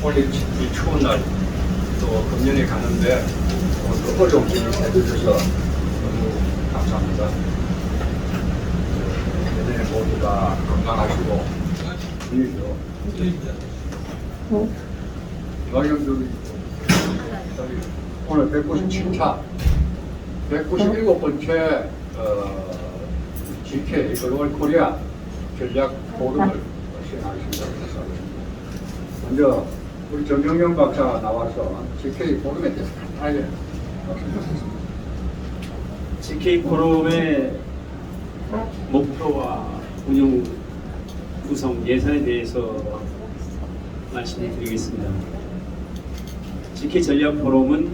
오늘 이 추운 날 또 금년에 가는데 오늘 어려운 일을 해주셔서 너무 감사합니다. 내년에 모두가 건강하시고 일이죠. 오늘 197차 197번째 GK 글로벌 코리아 전략 포럼을 시행하겠습니다. 먼저 우리 정경영 박사 나와서 GK 포럼에 대해서 간단하게 말씀드리겠습니다. GK 포럼의 목표와 운영 구성 예산에 대해서 말씀드리겠습니다. GK 전략 포럼은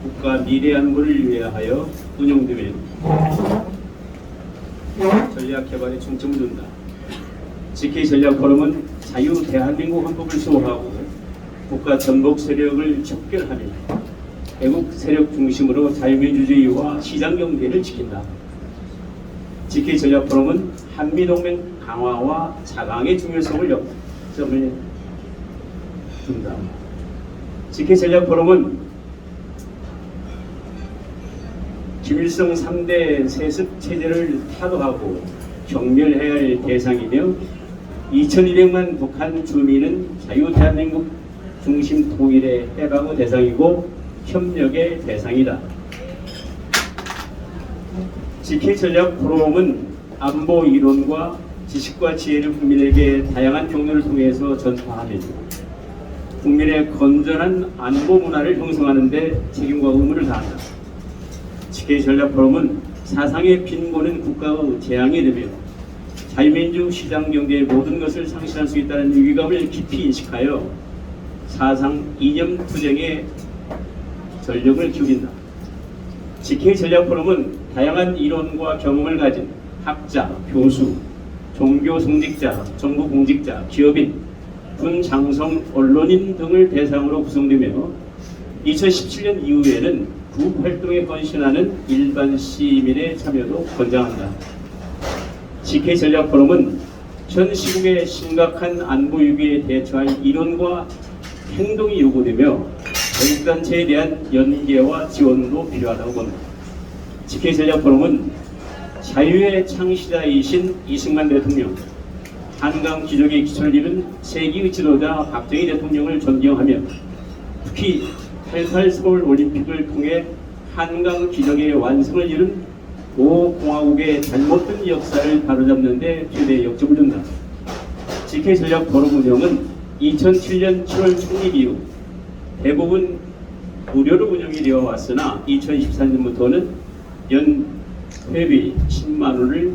국가 미래 안보를 위하여 운영되며 전략 개발에 중점을 둔다. GK 전략 포럼은 자유 대한민국 헌법을 수호하고 국가 전복 세력을 척결하며 애국 세력 중심으로 자유민주주의와 시장 경제를 지킨다. GK 전략 포럼은 한미동맹 강화와 자강의 중요성을 역점을 둔다. GK 전략 포럼은 김일성 3대 세습 체제를 타도하고 경멸해야 할 대상이며 2200만 북한 주민은 자유 대한민국 중심 통일의 해방의 대상이고 협력의 대상이다. GK 전략 포럼은 안보 이론과 지식과 지혜를 국민에게 다양한 경로를 통해서 전파하며 국민의 건전한 안보 문화를 형성하는 데 책임과 의무를 다한다. GK 전략 포럼은 사상의 빈곤은 국가의 재앙이 되며 자유민주 시장 경제의 모든 것을 상실할 수 있다는 위기감을 깊이 인식하여 사상 이념 투쟁에 전력을 기울인다. GK 전략 포럼은 다양한 이론과 경험을 가진 학자, 교수, 종교 성직자, 정부 공직자, 기업인, 군 장성, 언론인 등을 대상으로 구성되며 2017년 이후에는 구 활동에 헌신하는 일반 시민의 참여도 권장한다. GK 전략 포럼은 전 시국의 심각한 안보 위기에 대처할 이론과 행동이 요구되며 교육단체에 대한 연계와 지원도 필요하다고 본다. GK 전략 포럼은 자유의 창시자이신 이승만 대통령, 한강 기적의 기초를 이룬 세기의 지도자 박정희 대통령을 존경하며 특히 88 서울 올림픽을 통해 한강 기적의 완성을 이룬 5공화국의 잘못된 역사를 바로잡는 데 최대 역점을 둔다. GK 전략 포럼 운영은 2007년 7월 창립 이후 대부분 무료로 운영이 되어 왔으나 2023년부터는 연 회비 10만 원을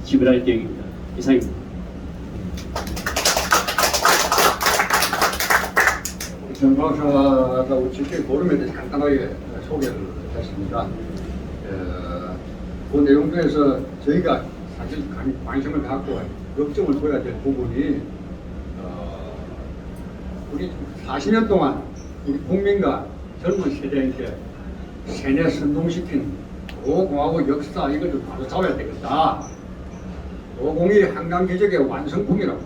지불할 계획입니다. 이상입니다. 정 박사가 우리 GK 포럼에 대해서 간단하게 소개를 했습니다. 그 내용 중에서 저희가 사실 관심을 갖고 걱정을 둬야 될 부분이 우리 40년 동안 우리 국민과 젊은 세대에게 세뇌 선동시킨 5공화국 역사 이걸 좀 바로 잡아야 되겠다. 501 한강 기적의 완성품이라고.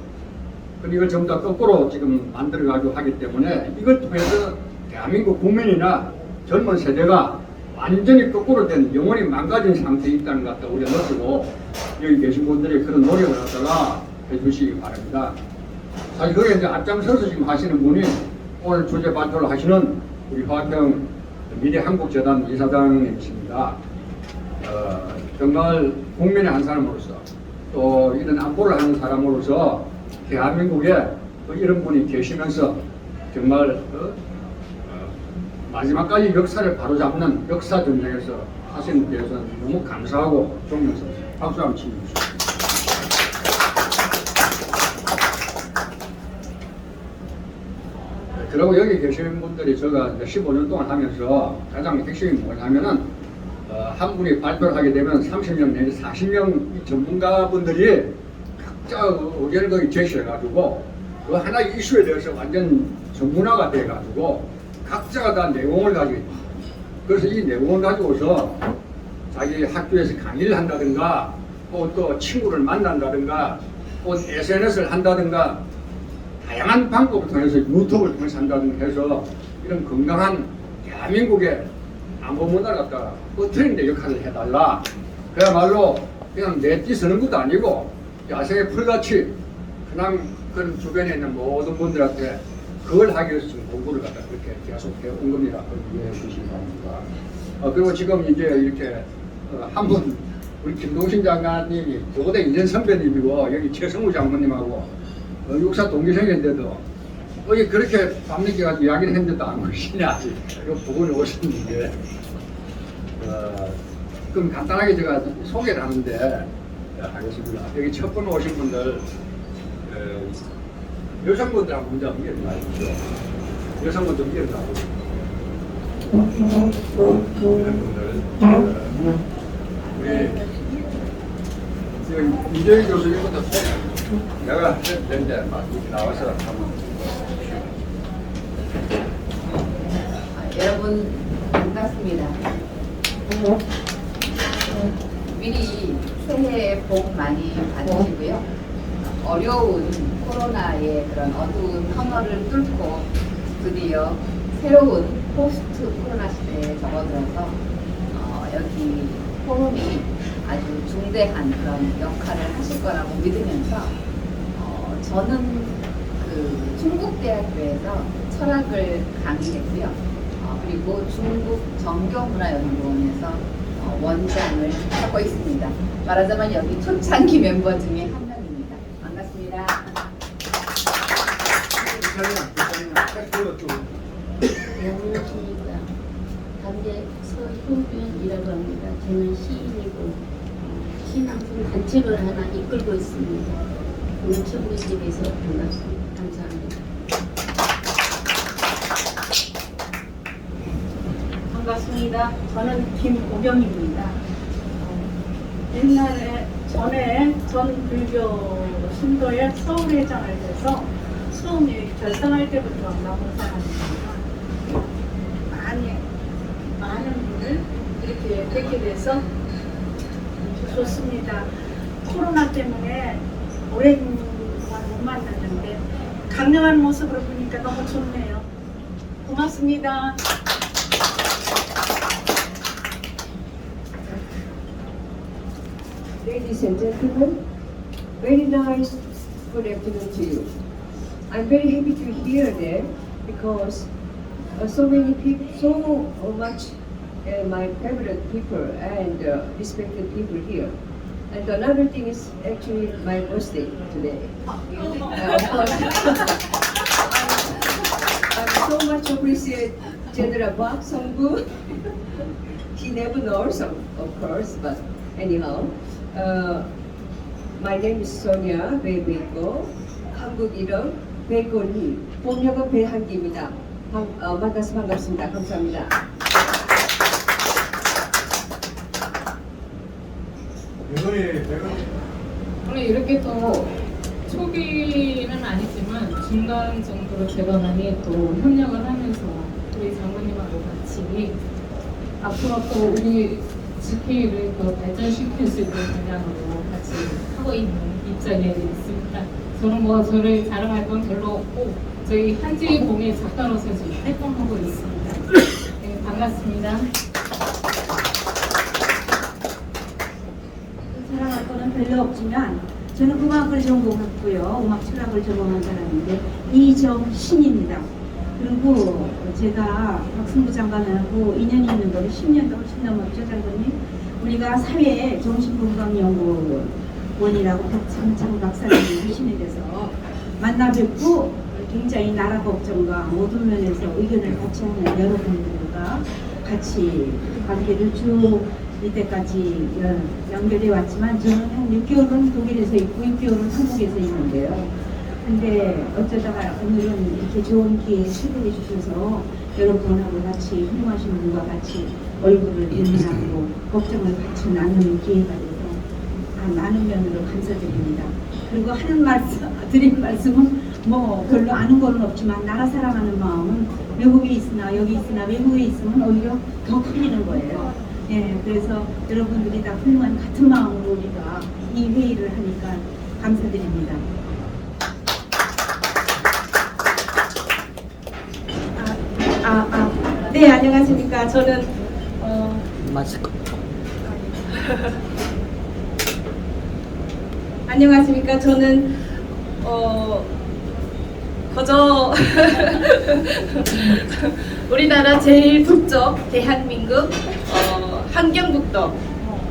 근데 이걸 전부 다 거꾸로 지금 만들어가지고 하기 때문에 이걸 통해서 대한민국 국민이나 젊은 세대가 완전히 거꾸로 된 영원히 망가진 상태에 있다는 것 갖다 우리가 느끼고 여기 계신 분들이 그런 노력을 갖다가 해주시기 바랍니다. 사실 그게 이제 앞장서서 지금 하시는 분이 오늘 주제 발표를 하시는 우리 화평 미래한국재단 이사장님이십니다. 정말 국민의 한 사람으로서 또 이런 안보를 하는 사람으로서 대한민국에 이런 분이 계시면서 정말 마지막까지 역사를 바로잡는 역사 전쟁에서 하시는 데에서는 너무 감사하고 존경스럽습니다. 박수 한번 치주십시오. 그리고 여기 계신 분들이 제가 15년 동안 하면서 가장 핵심이 뭐냐면은 한 분이 발표를 하게 되면 30명 내지 40명 전문가분들이 각자 의견을 거기 제시해가지고 그 하나의 이슈에 대해서 완전 전문화가 돼가지고 각자가 다 내용을 가지고 있다. 그래서 이 내용을 가지고서 자기 학교에서 강의를 한다든가 또 친구를 만난다든가 또 SNS를 한다든가 다양한 방법을 통해서 유튜브를 통해서 한다든가 해서 이런 건강한 대한민국의 안보 문화를 갖다가 퍼뜨리는 데 역할을 해달라. 그야말로 그냥 내띠 쓰는 것도 아니고 야생의 풀같이 그냥 그런 주변에 있는 모든 분들한테 그걸 하기 위해서 지금 공부를 갖다 그렇게 계속 해온 겁니다. 이해해 주시기 바랍니다. 그리고 지금 이제 이렇게 한 분 우리 김동신 장관님이 저보다 2년 선배님이고 여기 최성우 장모님하고 육사 동기생인데도 어이 그렇게 밤늦게 가지고 이야기를 했는데도 안 오시냐 아직 이 부분이 오셨는데 그럼 간단하게 제가 소개를 하는데 하겠습니다. 여기 첫 번 오신 분들 여성분들하고 먼저 일어나십시오. 여성분들 일어나고 우리 지금 이재희 교수님부터 내가 했는데 나와서 한번 여러분 반갑습니다. 미리 새해 복 많이 받으시고요. 어려운 코로나의 그런 어두운 터널을 뚫고 드디어 새로운 포스트 코로나 시대에 접어들어서 여기 포럼이 아주 중대한 그런 역할을 하실 거라고 믿으면서 저는 그 중국대학교에서 철학을 강의했고요. 그리고 중국 정교문화연구원에서 원장을 하고 있습니다. 말하자면 여기 초창기 member 중에 한 명입니다. 반갑습니다. 안녕하십니까. 담배 서효변이라고 합니다. 저는 시인이고 신앙품 단체를 하나 이끌고 있습니다. 오늘 처음 집에서 반갑습니다. 감사합니다. 반갑습니다. 저는 김오경입니다. 옛날에 전에 전 불교 신도의 서울회장을 해서 수험이 결성할 때부터 나온 사람입니다. 많은 분을 이렇게 뵙게 돼서 좋습니다. 코로나 때문에 오랜 동안 못 만났는데 강력한 모습으로 보니까 너무 좋네요. 고맙습니다. Ladies and gentlemen, very nice good afternoon to you. I'm very happy to hear that because so many people, so much my favorite people and respected people here. And another thing is actually my birthday today. Of course, I so much appreciate General Park Song-gu. He never knows, of course, but anyhow. My name is Sonia Beibeko. 한국 이름 백건희. 본명은 배한기입니다. 만나서 반갑습니다. 감사합니다. 오늘 이렇게 또 초기는 아니지만 중간 정도로 제가 많이 또 협력을 하면서 우리 장모님하고 같이 앞으로 또 우리 GK를 더 발전시킬 수 있는 방향으로 같이 하고 있는 입장에 있습니다. 저는 뭐 저를 자랑할 건 별로 없고 저희 한지봉의 작가로서 지금 활동하고 있습니다. 네, 반갑습니다. 자랑할 거는 별로 없지만 저는 음악을 전공했고요. 음악 철학을 전공한 사람인데 이정신입니다. 그리고 제가 박승부 장관하고 인연이 있는 거는 10년도 훨씬 넘었죠, 장관님. 우리가 사회 정신건강연구원이라고 박창창 박사님이 하시는 데서 만나 뵙고 굉장히 나라 걱정과 모든 면에서 의견을 같이 하는 여러분들과 같이 관계를 쭉 이때까지 연결해 왔지만 저는 한 6개월은 독일에서 있고 6개월은 한국에서 있는데요. 근데 어쩌다가 오늘은 이렇게 좋은 기회에 초대해 주셔서 여러분하고 같이 훌륭하신 분과 같이 얼굴을 인사하고 걱정을 같이 나누는 기회가 돼서 많은 면으로 감사드립니다. 그리고 하는 말씀, 드린 말씀은 뭐 별로 아는 건 없지만 나라 사랑하는 마음은 외국에 있으나 여기 있으나 외국에 있으면 오히려 더 커지는 거예요. 예, 그래서 여러분들이 다 훌륭한 같은 마음으로 우리가 이 회의를 하니까 감사드립니다. 네, 안녕하십니까. 저는 안녕하십니까. 저는 거저 우리나라 제일 북쪽 대한민국 함경북도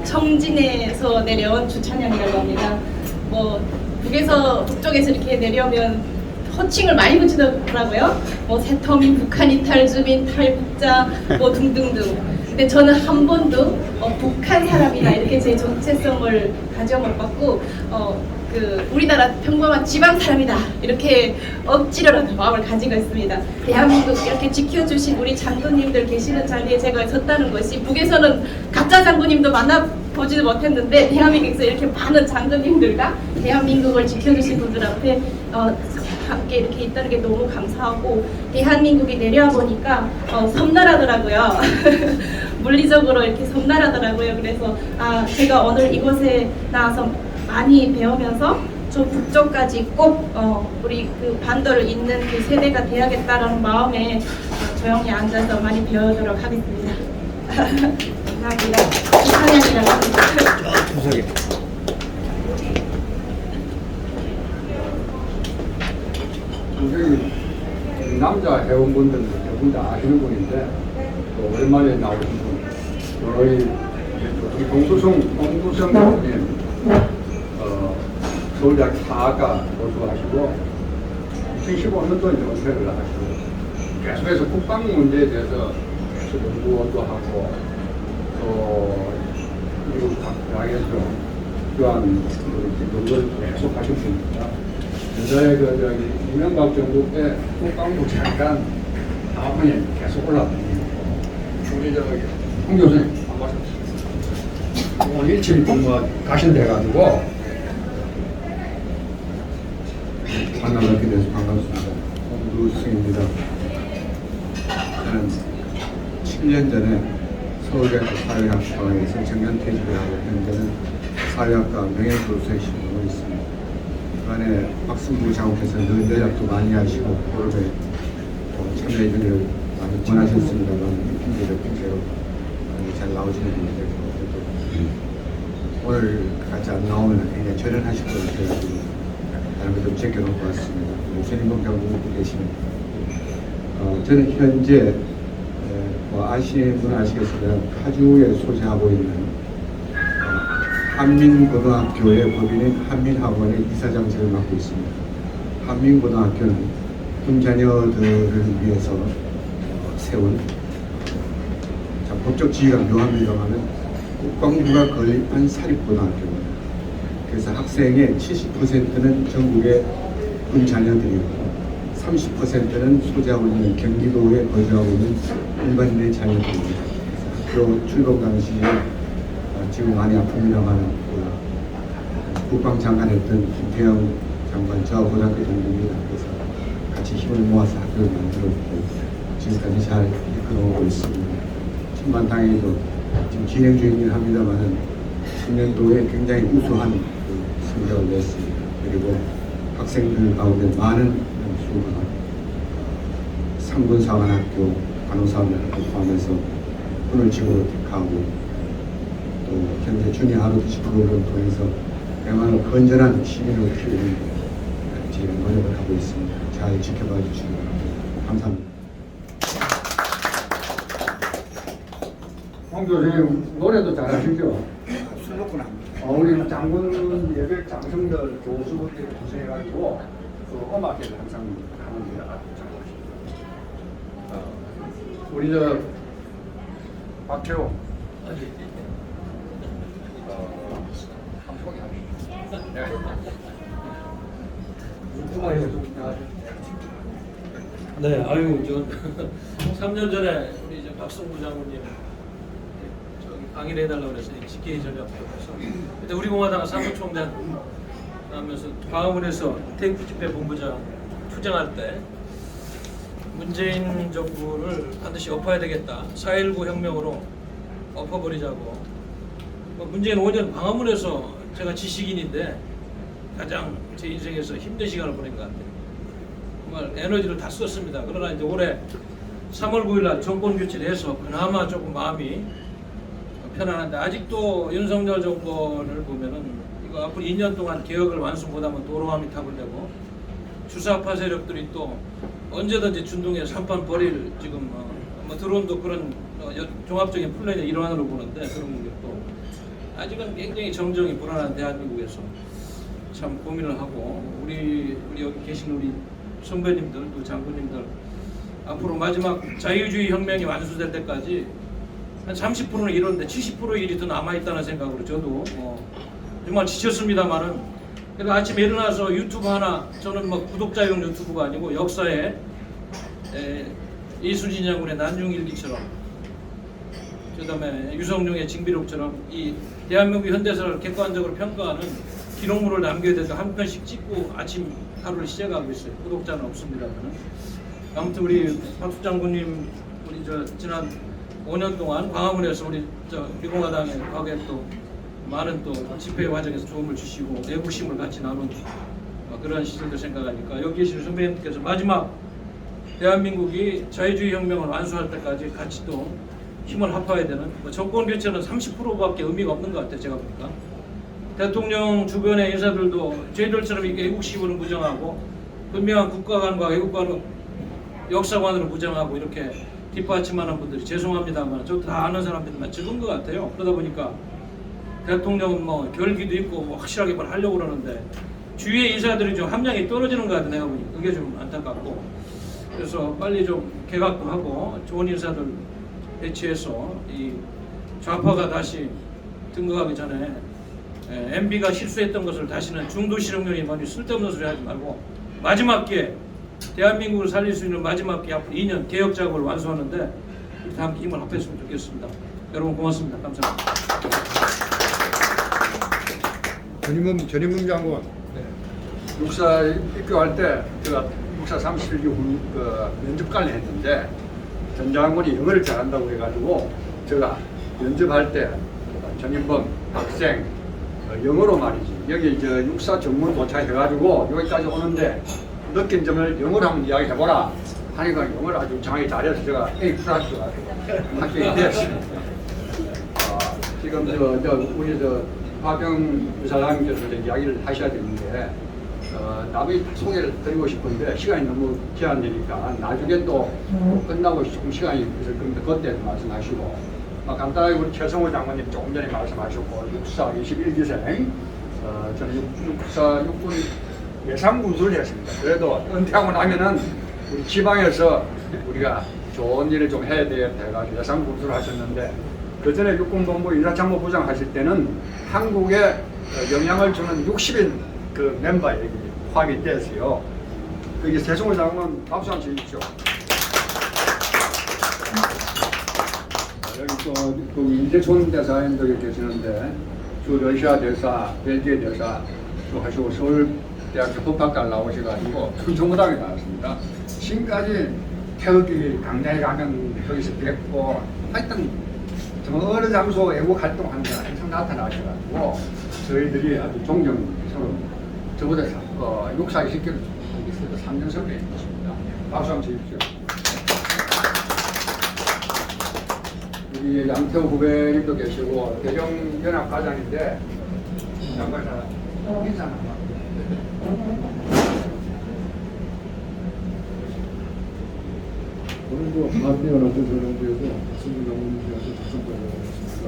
청진에서 내려온 주찬영이라고 합니다. 뭐 북에서 북쪽에서 이렇게 내려오면 호칭을 많이 붙이더라고요. 뭐 새터민, 북한 이탈 주민, 탈북자, 뭐 등등등. 근데 저는 한 번도 북한 사람이나 이렇게 제 정체성을 가져 못 봤고, 그 우리나라 평범한 지방 사람이다 이렇게 억지로라도 마음을 가지고 있습니다. 대한민국 이렇게 지켜주신 우리 장군님들 계시는 자리에 제가 섰다는 것이, 북에서는 가짜 장군님도 만나보지도 못했는데 대한민국에서 이렇게 많은 장군님들과 대한민국을 지켜주신 분들 앞에 함께 이렇게 있다는 게 너무 감사하고, 대한민국에 내려와 보니까 섬나라더라고요. 물리적으로 이렇게 섬나라더라고요. 그래서 제가 오늘 이곳에 나와서 많이 배우면서 저 북쪽까지 꼭 우리 그 반도를 잇는 그 세대가 돼야겠다라는 마음에 조용히 앉아서 많이 배우도록 하겠습니다. 감사합니다. 이상현이라고 합니다. 우리 남자 회원분들은 대부분 다 아시는 분인데 또 오랜만에 나오신 분, 저희 동두성 회원님, 서울대학 사학과 교수하시고 2015년도에 은퇴를 하시고 계속해서 국방 문제에 대해서 계속 연구도 하고 또 미국 각 대학에서 교환 연구를 계속 하신 분입니다. 저희 이명박 정부 때 국방부 장관 다음에 계속 올라갑니다. 우리 홍 교수님 오늘 일주일 동안 가신돼가지고 만나뵙게 돼서 반갑습니다. 홍두승입니다. 저는 7년 전에 서울대학교 사회학과에서 정년퇴직을 하고 현재는 사회학과 명예교수의 신분으로 있습니다. 그간에 박승부 장관께서 늘 연락도 많이 하시고 포럼에 참여해 주기를 많이 원하셨습니다만 핑계로 잘 나오시는 분인데 오늘 같이 안 나오면 굉장히 절연하실 것 같아가지고 다른 것도 제껴놓고 왔습니다. 손인범 장군님도 계시는 저는 현재 아시는 분은 아시겠지만 파주에 소재하고 있는 한민고등학교의 법인인 한민학원의 이사장직을 맡고 있습니다. 한민고등학교는 군 자녀들을 위해서 세운 법적 지위가 묘합니다만은 국방부가 건립한 사립고등학교입니다. 그래서 학생의 70%는 전국의 군 자녀들이고 30%는 소재하고 있는 경기도에 거주하고 있는 일반인의 자녀들입니다. 학교 출국 당시에 지금 많이 아픕니다만 국방장관 했던 김태형 장관 저하고 고등학교 동기입니다. 그래서 같이 힘을 모아서 학교를 만들었고 지금까지 잘 이끌어오고 있습니다. 천만다행히도 지금 진행 중이긴 합니다만 10년도에 굉장히 우수한 성적을 냈습니다. 그리고 학생들 가운데 많은 수가 상군사관학교, 간호사관학교 포함해서 군을 직업으로 택하고 또 현재 주니 ROTC 프로그램을 통해서 그야말로 건전한 시민을 키우는 지금 노력을 하고 있습니다. 잘 지켜봐 주시기 바랍니다. 감사합니다. 홍 교수님 노래도 잘하시죠? 술 먹고 납니다. 우리 장군 예배 장성들 교수분들이 고생해가지고 그 음악회를 항상 하는 게 잘하십니다. 우리 박태호 네, 아유, 저 3년 전에 우리 박승부 장군님 저기 강의를 해달라고 그래서 직계의 전략부에서 그때 우리 공화당 사무총장 하면서 광화문에서 테이프 집회 본부장 투쟁할 때 문재인 정부를 반드시 엎어야 되겠다. 4.19 혁명으로 엎어버리자고. 문재인 5년 광화문에서 제가 지식인인데 가장 제 인생에서 힘든 시간을 보낸 것 같아요. 정말 에너지를 다 썼습니다. 그러나 이제 올해 3월 9일 날 정권 교체를 해서 그나마 조금 마음이 편안한데 아직도 윤석열 정권을 보면은 이거 앞으로 2년 동안 개혁을 완수 못하면 도로함이 타고 되고 주사파 세력들이 또 언제든지 준동해서 한판 벌일 지금 뭐 드론도 그런 종합적인 플랜의 일환으로 보는데 그런 공격도 아직은 굉장히 정정이 불안한 대한민국에서 참 고민을 하고 우리 여기 계신 우리 선배님들 또 장군님들 앞으로 마지막 자유주의 혁명이 완수될 때까지 한 30%는 이뤘는데 70%의 일이 더 남아있다는 생각으로 저도 정말 지쳤습니다만은 그래도 아침에 일어나서 유튜브 하나 저는 뭐 구독자용 유튜브가 아니고 역사에 이순신 장군의 난중일기처럼 그다음에 유성룡의 징비록처럼 이 대한민국 현대사를 객관적으로 평가하는 기록물을 남겨야 돼서 한 편씩 찍고 아침 하루를 시작하고 있어요. 구독자는 없습니다만은 아무튼 우리 박수 장군님 우리 저 지난 5년 동안 광화문에서 우리 저 미공화당의 과거에 또 많은 또 집회 과정에서 도움을 주시고 내부심을 같이 나눈 그런 시절들 생각하니까 여기 계신 선배님께서 마지막 대한민국이 자유주의 혁명을 완수할 때까지 같이 또 힘을 합해야 되는 정권 교체는 30%밖에 의미가 없는 것 같아요. 제가 보니까 대통령 주변의 인사들도 저희들처럼 이렇게 애국심으로 무장하고 분명한 국가관과 외국관은 역사관으로 무장하고 이렇게 뒷받침하는 분들이 죄송합니다만 저도 다 아는 사람들만 적은 것 같아요. 그러다 보니까 대통령은 뭐 결기도 있고 뭐 확실하게 뭘 하려고 그러는데 주위의 인사들이 좀 함량이 떨어지는 것 같아요. 내가 보니까 그게 좀 안타깝고 그래서 빨리 좀 개각도 하고 좋은 인사들 배치해서 이 좌파가 다시 등극하기 전에 MB가 실수했던 것을 다시는 중도실험론이 많이 쓸데없는 소리 하지 말고 마지막 기회 대한민국을 살릴 수 있는 마지막 기회 앞으로 2년 개혁 작업을 완수하는데 우리 다 함께 힘을 합했으면 좋겠습니다. 여러분 고맙습니다. 감사합니다. 전임문 장군 육사 입교할 때 제가 육사 31기 면접 관리했는데 전 장군이 영어를 잘한다고 해가지고 제가 면접할 때 전임범 학생 영어로 말이지 여기 저 육사 전문 도착해가지고 여기까지 오는데 느낀 점을 영어로 한번 이야기해보라 하니까 영어를 아주 장하게 잘해서 제가 A 플러스가 합격이 되었습니다. 지금 우리 화병 의사장님께서 이야기를 하셔야 되는데 나중에 소개를 드리고 싶은데 시간이 너무 제한되니까 나중에 또 끝나고 조금 시간이 있을 겁니다. 그때 말씀하시고 간단하게 우리 최성호 장관님 조금 전에 말씀하셨고 육사 21기생 저는 육사 육군 예상군수를 했습니다. 그래도 은퇴하고 나면은 우리 지방에서 우리가 좋은 일을 좀 해야 되겠다 해가지고 예상군수를 하셨는데 그 전에 육군본부 인사참모부장 하실 때는 한국에 영향을 주는 60인 그 멤버에 포함이 됐어요. 그 최성호 장관 박수 한번 주십시오. 여기 또 이재촌 대사님도 계시는데 주 러시아 대사, 벨기에 대사 또 하시고 서울대학교 법학과를 나오셔가지고 충청고등학교 나왔습니다. 지금까지 태극기 강좌에 가면 거기서 뵙고 하여튼 어느 장소 애국 활동하는 데 항상 나타나셔가지고 저희들이 아주 존경스러워 저보다 육사 20개를 있어서 3년 선배님이십니다. 박수 한번 주십시오. 우리 양태호 후배님도 계시고 대정연합 과장인데 장관사 인사 한번 오늘 한미연합회 전용부에서 박승규 장군님께서 작성자였습니다.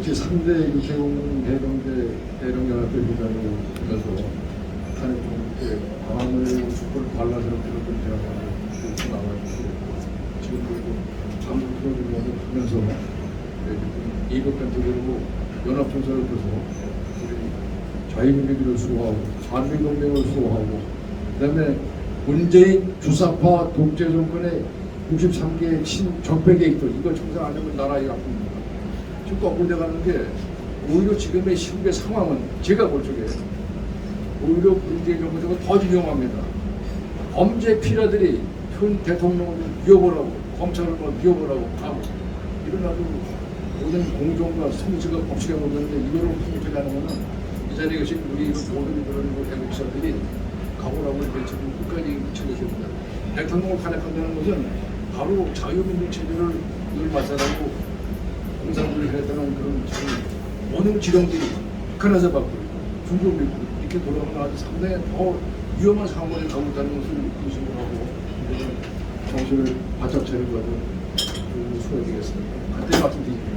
제3대 유태공 해병대 대령연합회 부장으로 하면서 탄핵 중에 광화문의 주권을 반란스럽게 그런 대화가 나와있고 지금 그리고 장군 프로그램을 하면서 이것까지 그리고 연합청사를 펴서 우리 자유민주주의를 수호하고 한미동맹을 수호하고 그다음에 문재인 주사파 독재 정권의 63개의 적폐 계획들 이걸 청산 안 하면 나라가 아픕니다. 지금 거꾸로 돼가는 게 오히려 지금의 시국의 상황은 제가 볼 적에 오히려 문재인 정부가 더 위험합니다. 범죄 피라들이 현 대통령을 위협을 하고 검찰을 위협을 하고 이런 아주 모든 공정과 성실과 법칙에 모르는데 이거를 통제하는 것은 이 자리에 계신 우리 모든 그런 애국사들이 각오라고 이제 지금 끝까지 쳐내십니다. 대통령을 탄핵한다는 것은 바로 자유민주 체제를 늘 맞서라고 공산주의 했다는 그런 모든 지령들이 북한에서 받고 중국 미국 이렇게 돌아가면 아주 상당히 더 위험한 상황을 가고 있다는 것을 인식을 하고 정신을 바짝 차리고 하는 그 수가 되겠습니다. 그때 말씀드립니다.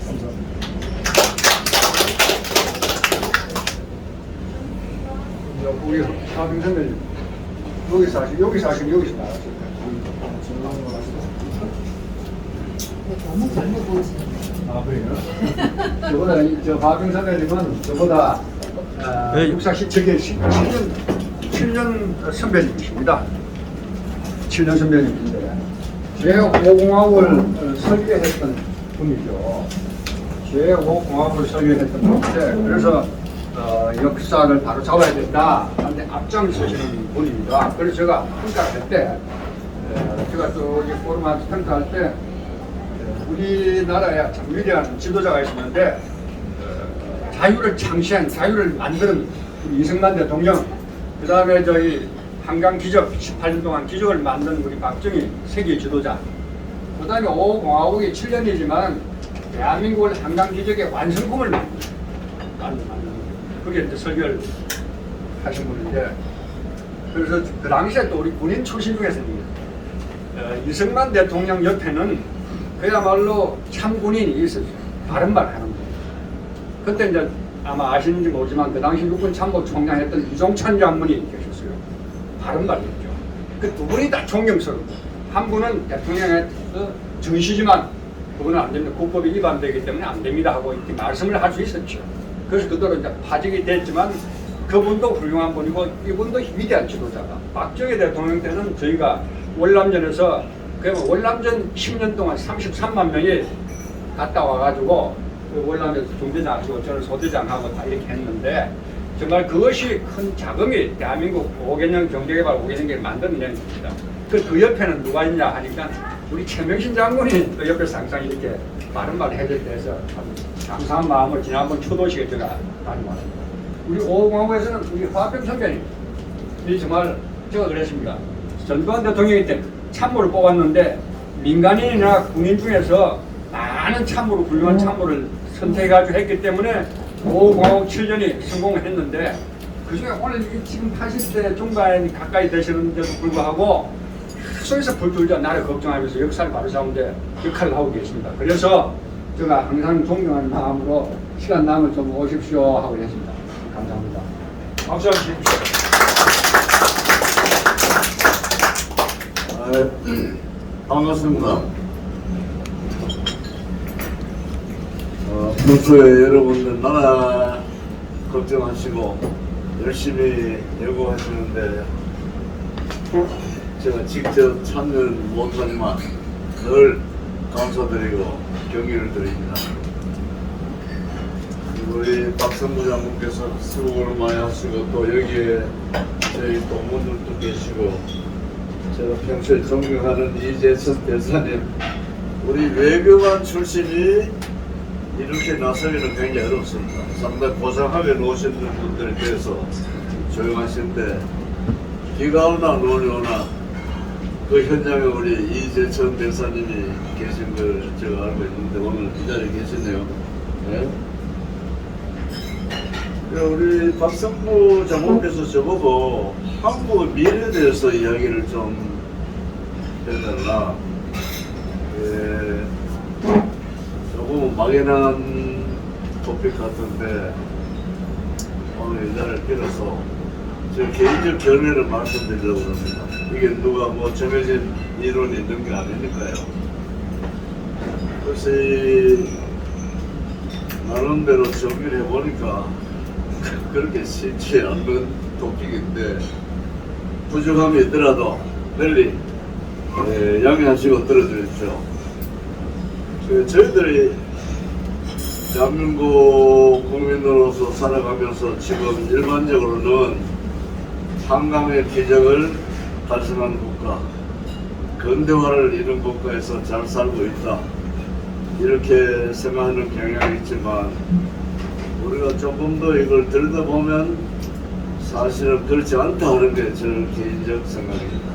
감사합니다. 우리 하빈 선배님 여기 사시면 여기서 나왔어요. 너무 젊어 보이시네요. 아 그래요? 저보다 저 하빈 선배님은 저보다 육사 저게 7년 선배님이십니다. 7년 선배님인데 제5공학을 설계했던 분이죠. 제5공학을 설계했던 분인데 그래서 역사를 바로 잡아야 된다 하는데 앞장서시는 분입니다. 그래서 제가 평가할 때 제가 또 포럼한테 평가할 때 우리나라에 참 위대한 지도자가 있었는데 자유를 창시한 자유를 만드는 우리 이승만 대통령, 그 다음에 저희 한강 기적 18년 동안 기적을 만든 우리 박정희 세계 지도자, 그 다음에 5공화국이 7년이지만 대한민국을 한강 기적의 완성품을 만든 그게 이제 설계를 하신 분인데, 그래서 그 당시에 또 우리 군인 출신 중에서는 이승만 대통령 옆에는 그야말로 참 군인이 있었어요. 바른 말 하는 분. 그때 이제 아마 아시는지 모르지만 그 당시 육군 참모총장 했던 이종찬 장군이 계셨어요. 바른 말이었죠. 그 두 분이 다 존경스럽고, 한 분은 대통령의 전시지만 그분은 안 됩니다. 국법이 위반되기 때문에 안 됩니다 하고 이렇게 말씀을 할 수 있었죠. 그래서 그대로 이제 파직이 됐지만 그분도 훌륭한 분이고 이분도 위대한 지도자다. 박정희 대통령 때는 저희가 월남전에서 그러면 월남전 10년 동안 33만 명이 갔다 와가지고 그 월남에서 중대장 하시고 저는 소대장하고 다 이렇게 했는데 정말 그것이 큰 자금이 대한민국 5개년 경제개발 5개년을 만든 일입니다. 그 옆에는 누가 있냐 하니까 우리 최명신 장군이 그 옆에서 항상 이렇게 많은 말을 해줄 때에서 감사한 마음을 지난번 추도식에 제가 다녀왔습니다. 우리 5공화국에서는 우리 화평 선배님 이 정말 제가 그랬습니다. 전두환 대통령이 때 참모를 뽑았는데 민간인이나 군인 중에서 많은 참모로 훌륭한 참모를 선택해가지고 했기 때문에 5공화국 7년이 성공했는데 그중에 오늘 지금 80대 중반 가까이 되시는데도 불구하고 속에서 불tur자 나를 걱정하면서 역사를 바로 잡는데 역할을 하고 계십니다. 그래서 제가 항상 존경하는 마음으로 시간 남을 좀 오십시오 하고 했습니다. 감사합니다. 박수 한번 주십시오. 반갑습니다. 평소에 여러분들 나라 걱정하시고 열심히 연구하시는데 제가 직접 참여는 못하지만 늘 감사드리고 경의를 드립니다. 우리 박성부 장군께서 수고를 많이 하시고 또 여기에 저희 동문들도 계시고 제가 평소에 존경하는 이재천 대사님, 우리 외교관 출신이 이렇게 나서기는 굉장히 어렵습니다. 상당히 고상하게 놓으신 분들에 대해서 조용하신데 비가 오나 눈이 오나 그 현장에 우리 이재천 대사님이 계신 걸 제가 알고 있는데 오늘 이 자리에 계시네요. 네? 우리 박성부 장관께서 저보고 한국의 미래에 대해서 이야기를 좀 해달라. 조금 막연한 토픽 같은데 오늘 이 자리를 빌어서 제 개인적 견해를 말씀드리려고 합니다. 이게 누가 뭐 정해진 이론이 있는 게 아니니까요. 그래서 나름대로 정리를 해보니까 그렇게 쉽지 않는 토픽인데 부족함이 있더라도 널리 양해하시고 들어주십시오. 저희들이 대한민국 국민으로서 살아가면서 지금 일반적으로는 한강의 기적을 달성한 국가, 근대화를 이룬 국가에서 잘 살고 있다 이렇게 생각하는 경향이 있지만 우리가 조금 더 이걸 들여다보면 사실은 그렇지 않다 하는 게 저는 개인적 생각입니다.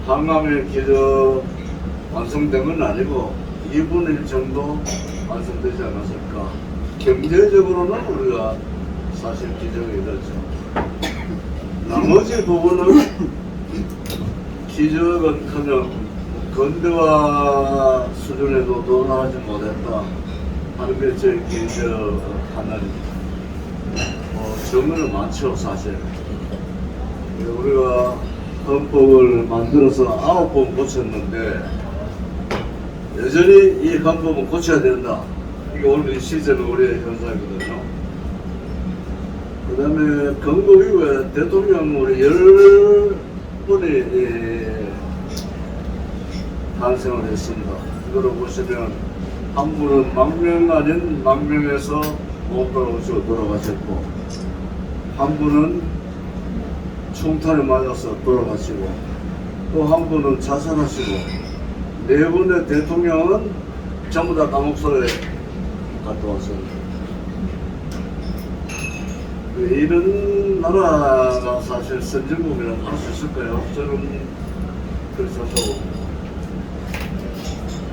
한강의 기적 완성된 건 아니고 2분의 1 정도 완성되지 않았을까. 경제적으로는 우리가 사실 기적이 이렇죠. 나머지 부분은 기적은 커녕 건대화 수준에도 도달하지 못했다 하는 게 제 개인적 판단입니다. 정의는 많죠 사실. 우리가 헌법을 만들어서 9번 고쳤는데 여전히 이 헌법은 고쳐야 된다. 이게 오늘 이 시즌은 우리의 현상이거든요. 그 다음에 건국 이후에 대통령 우리 10분이 탄생을 했습니다. 이거를 보시면 한 분은 망명 아닌 망명에서 못 돌아오시고 돌아가셨고, 한 분은 총탄에 맞아서 돌아가시고, 또 한 분은 자살하시고, 네 분의 대통령은 전부 다 감옥소에 갔다 왔습니다. 이런 나라가 사실 선진국이라고 할 수 있을까요? 저는 그렇게 생각하고.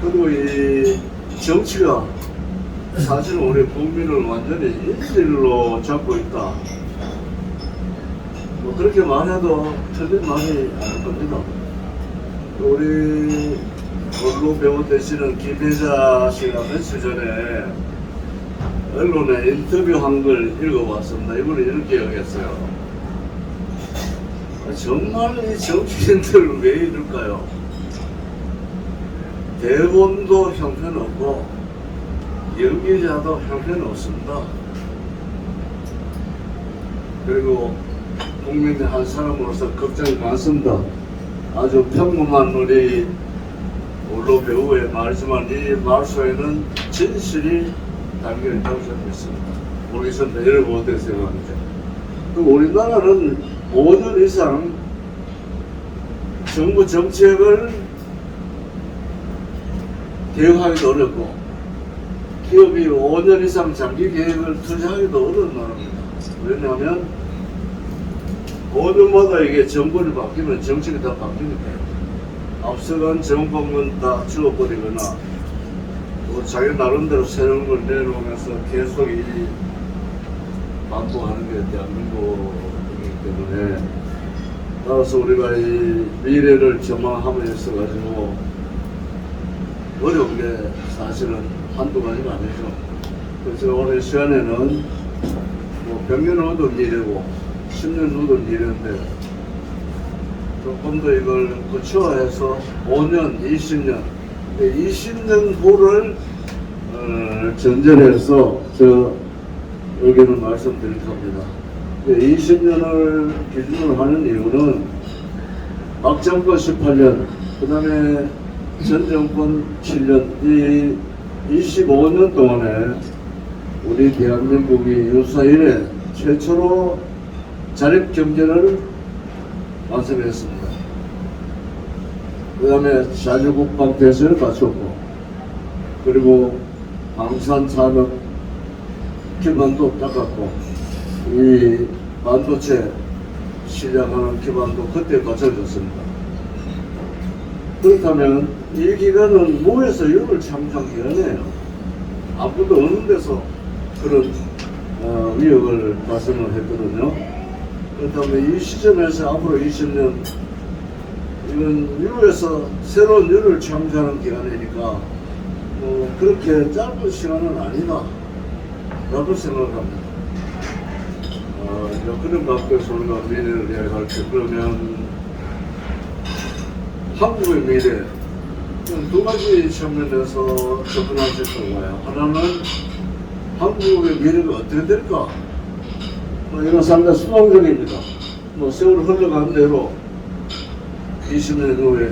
그리고 이 정치가 사실 우리 국민을 완전히 인질로 잡고 있다. 뭐 그렇게 말해도 틀린 말이 아닐 겁니다. 우리 언론 배우 되시는 김혜자 씨가 며칠 전에 언론에 인터뷰한 걸 읽어봤습니다. 이분은 이렇게 얘기했어요. 정말 이 정치인들 왜 이럴까요? 대본도 형편없고 연기자도 형편없습니다. 그리고 국민의 한 사람으로서 걱정이 많습니다. 아주 평범한 우리 언론 배우의 말이지만 이 말 속에는 진실이 담겨 있다고 저는 믿습니다. 모르겠습니다. 여러분 어떻게 생각하는지. 우리나라는 5년 이상 정부 정책을 계획하기도 어렵고 기업이 5년 이상 장기 계획을 투자하기도 어려운 나라입니다. 왜냐하면 5년마다 이게 정권이 바뀌면 정책이 다 바뀌니까요. 앞서간 정권은 다 죽어버리거나 또 자기 나름대로 새로운 걸 내놓으면서 계속 이 반복하는 게 대한민국이기 때문에, 따라서 우리가 이 미래를 전망함에 있어가지고 어려운 게 사실은 한두 가지가 아니죠. 그래서 오늘 시간에는 뭐 100년 후도 미래고 10년 후도 미래인데 조금 더 이걸 구체화해서 5년, 20년, 20년 후를 전제해서 저 의견을 말씀드릴 겁니다. 20년을 기준으로 하는 이유는 박 정권 18년, 그 다음에 전 정권 7년, 이 25년 동안에 우리 대한민국이 유사 이래 최초로 자립경제를 완성했습니다. 그 다음에 자주국방 대세를 갖췄고, 그리고 방산산업 기반도 닦았고, 이 반도체 시장하는 기반도 그때 갖춰졌습니다. 그렇다면 이 기간은 무에서 유를 창조한 기간이에요. 아무도 없는 데서 그런 위협을 발생을 했거든요. 그렇다면 이 시점에서 앞으로 20년 이건 유에서 새로운 유를 창조하는 기간이니까 뭐 그렇게 짧은 시간은 아니다 라고 생각합니다. 그런 각도에서 우리가 미래를 이야기할 때, 그러면 한국의 미래 두 가지 측면에서 접근할 수 있다고 봐요. 하나는 한국의 미래가 어떻게 될까? 이건 상당히 수동적입니다. 세월 흘러간 대로 20년 후에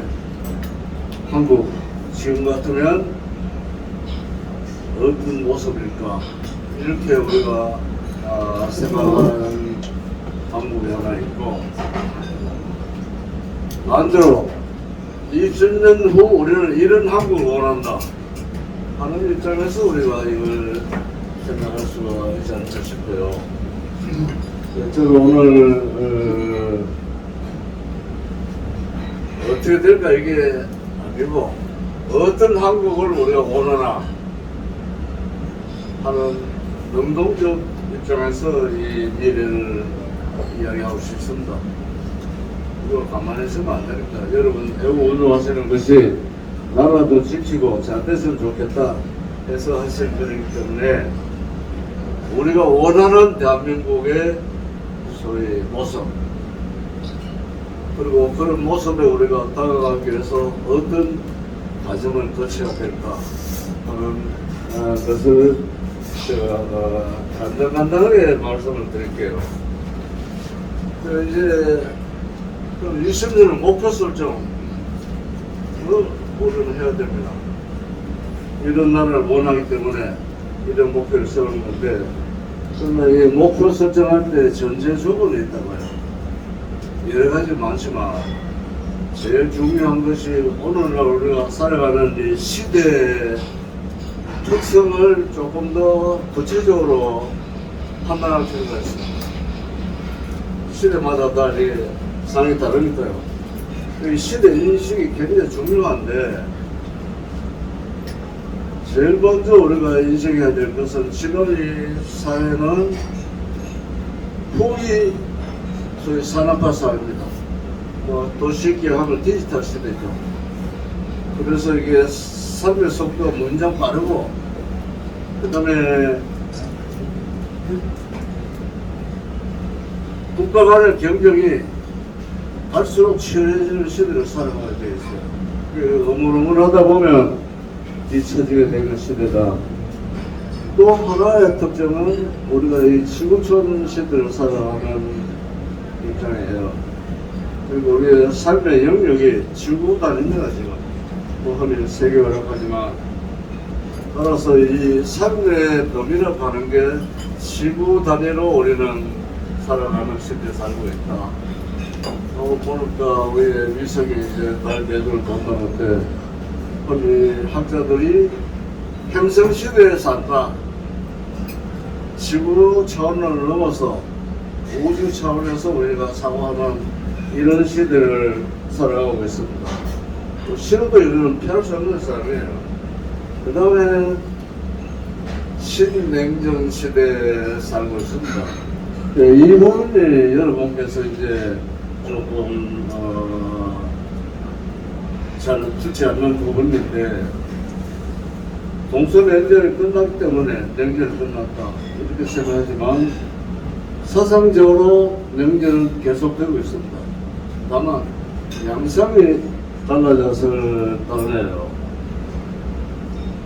한국 지금 같으면 어떤 모습일까? 이렇게 우리가 생각하는 방법이 하나 있고, 반대로 20년 후 우리는 이런 한국을 원한다 하는 입장에서 우리가 이걸 생각할 수가 있지 않을까 싶어요. 저도 오늘 어떻게 될까 이게 아니고 어떤 한국을 우리가 원하나 하는 능동적 입장에서 이 미래를 이야기하고 싶습니다. 이거 가만히 있으면 안 됩니다. 여러분 애국 운동하시는 것이 나라도 지키고 잘 됐으면 좋겠다 해서 하실 거기 때문에 우리가 원하는 대한민국의 소위 모습 그리고 그런 모습에 우리가 다가가기 위해서 어떤 과정을 거쳐야 될까 하는 것을 제가 간단하게 말씀을 드릴게요. 이제 그럼 20년을 목표 설정 우리는 해야 됩니다. 이런 나라를 원하기 때문에 이런 목표를 세우는 건데 그러나 이 목표 설정할 때 전제 조건이 있다고요. 여러 가지 많지만 제일 중요한 것이 오늘날 우리가 살아가는 이 시대의 특성을 조금 더 구체적으로 판단할 필요가 있습니다. 시대마다 다 이게 상황이 다르니까요. 이 시대 인식이 굉장히 중요한데 제일 먼저 우리가 인식해야 될 것은 지금 이 사회는 후기 소위 산업화 사회입니다. 또 쉽게 하면 디지털 시대죠. 그래서 이게 삶의 속도가 문장 빠르고 그 다음에 국가 간의 경쟁이 갈수록 치열해지는 시대를 살아가게 되어 있어요. 그 어물어물하다 보면 뒤처지게 되는 시대다. 또 하나의 특징은 우리가 이 지구촌 시대를 살아가는 입장이에요. 그리고 우리의 삶의 영역이 지구 단위입니다. 지금 뭐 흔히 세계화라고 하지만 따라서 이 삶의 범위를 가는 게 지구 단위로 우리는 살아가는 시대에 살고 있다. 보니까 우리 위성이 이제 달 궤도를 건너는데 흔히 학자들이 행성 시대에 산다. 지구 차원을 넘어서 우주 차원에서 우리가 사고하는 이런 시대를 살아가고 있습니다. 신호도 이루는 피할 수 없는 사람이에요. 그 다음에 신냉전 시대에 살고 있습니다. 이 부분이 여러분께서 이제 조금 잘 좋지 않는 부분인데 동서냉전이 끝났기 때문에 냉전이 끝났다 이렇게 생각하지만 사상적으로 냉전은 계속되고 있습니다. 다만 양상이 달라져서 다르네요.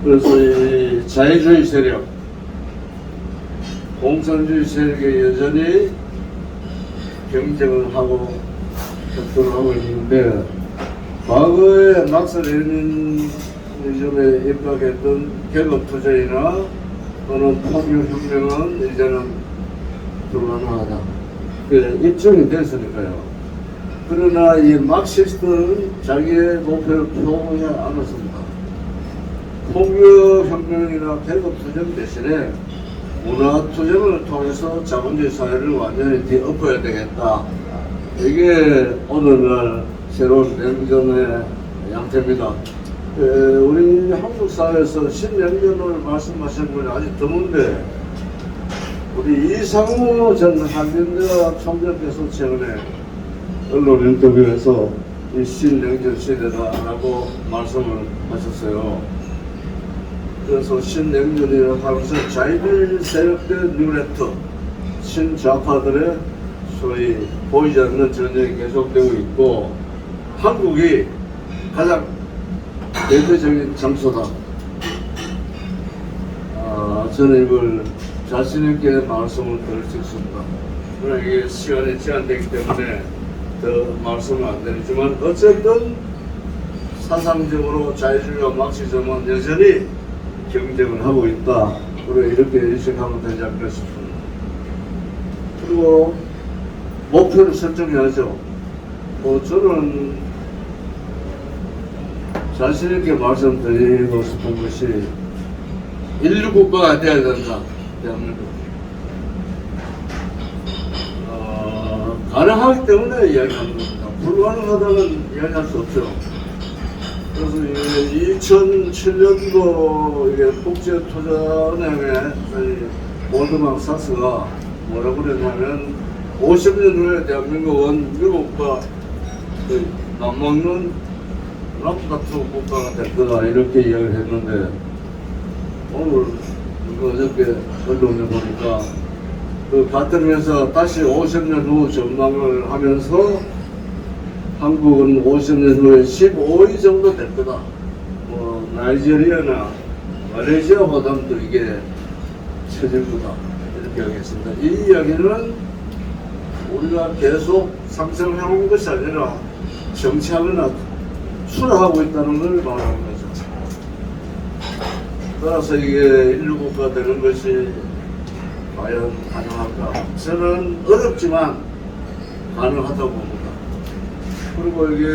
그래서 이 자유주의 세력, 공산주의 세력이 여전히 경쟁을 하고 협조를 하고 있는데 과거에 막스 레닌이즘에 입각했던 계급투쟁이나 또는 폭력혁명은 이제는 불가능하다. 입증이 됐으니까요. 그러나 이 막시스트는 자기의 목표를 표명하지 않았습니다. 폭력혁명이나 계급투쟁 대신에 문화투쟁을 통해서 자본주의 사회를 완전히 뒤엎어야 되겠다. 이게 오늘날 새로운 냉전의 양태입니다. 우리 한국 사회에서 신냉전을 말씀하시는 분이 아직 드문데 우리 이상우 전 한민대학 총장께서 최근에 언론 인터뷰에서 이 신냉전 시대다라고 말씀을 하셨어요. 그래서 신냉전이라고 하면서 자유주의 세력들 뉴레트 신좌파들의 소위 보이지 않는 전쟁이 계속되고 있고 한국이 가장 대표적인 장소다. 저는 이걸 자신 있게 말씀을 드릴 수 있습니다. 그러나 이게 시간이 제한되기 때문에 더 말씀은 안 드리지만 어쨌든 사상적으로 자유주의와 막시즘은 여전히 경쟁을 하고 있다. 우리가 이렇게 인식하면 되지 않을까 싶습니다. 그리고 목표를 설정해야죠. 저는 자신 있게 말씀드리고 싶은 것이 인류 국가가 되어야 된다. 대한민국. 가능하기 때문에 이야기하는 겁니다. 불가능하다는 이야기할 수 없죠. 그래서 2007년도 이게 국제투자은행의 골드만삭스가 뭐라고 그랬냐면 50년 후에 대한민국은 미국과 맞먹는 남다투 국가가 될 거다 이렇게 이야기를 했는데 오늘 어저께 언론에 보니까 그 같은 회사 다시 50년 후 전망을 하면서 한국은 50년 후에 15위 정도 될 거다. 뭐 나이지리아나 말레이시아보다도 이게 처질 거다 이렇게 하겠습니다. 이 이야기는 우리가 계속 상승해온 것이 아니라 정치하거나 추락하고 있다는 걸 말하는 거죠. 따라서 이게 인류국가 되는 것이 과연 가능할까? 저는 어렵지만 가능하다고 봅니다. 그리고 이게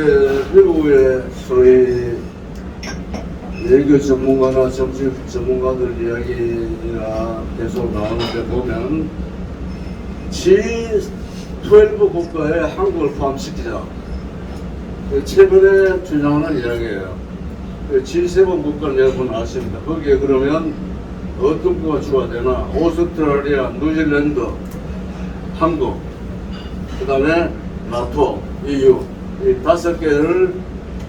미국의 소위 외교 전문가나 정치 전문가들 이야기가 계속 나오는데 보면 G12 국가에 한국을 포함시키자. 최근에 주장하는 이야기예요. G7 국가는 여러분 아십니다. 거기에 그러면 어떤 국가가 추가되나? 오스트라리아, 뉴질랜드, 한국, 그 다음에 나토, EU 이 5개를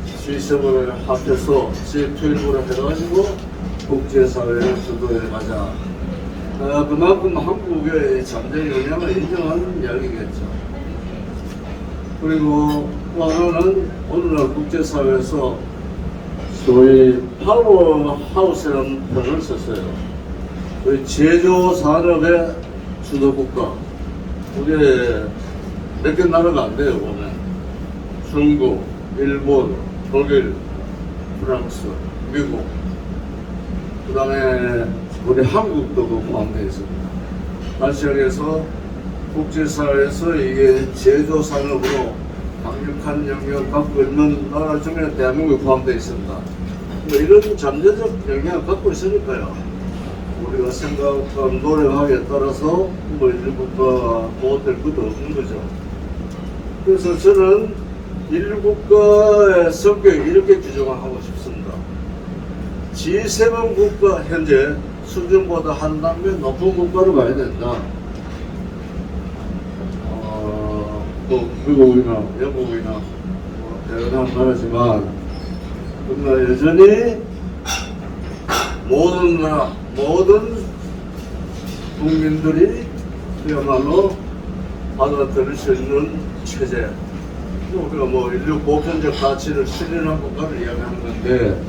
G7을 합해서 G12로 해가지고 국제사회를 주도해 가자. 그만큼 한국의 잠재의 영향을 인정하는 이야기겠죠. 그리고 또 하나는 오늘날 국제사회에서 소위 파워하우스라는 표현을 썼어요. 그 제조산업의 주도국가. 그게 몇 개 나라가 안 돼요, 보면. 중국, 일본, 독일, 프랑스, 미국. 그 다음에 우리 한국도 포함되어 있습니다. 다시 말해서 국제사회에서 이게 제조산업으로 강력한 영향을 갖고 있는 나라 중에 대한민국이 포함되어 있습니다. 뭐 이런 잠재적 영향을 갖고 있으니까요. 우리가 생각과 노력하기에 따라서 뭐 인류국가가 못될 것도 없는 거죠. 그래서 저는 인류국가의 성격을 이렇게 규정을 하고 싶습니다. G7 국가 현재 수준보다 한 단계 높은 국가로 가야 된다. 뭐 미국이나 영국이나 뭐 대단한 나라지만 그러나 여전히 모든 나라, 모든 국민들이 그야말로 받아들일 수 있는 체제. 우리가 뭐 인류 보편적 가치를 실현한 국가를 이야기하는 건데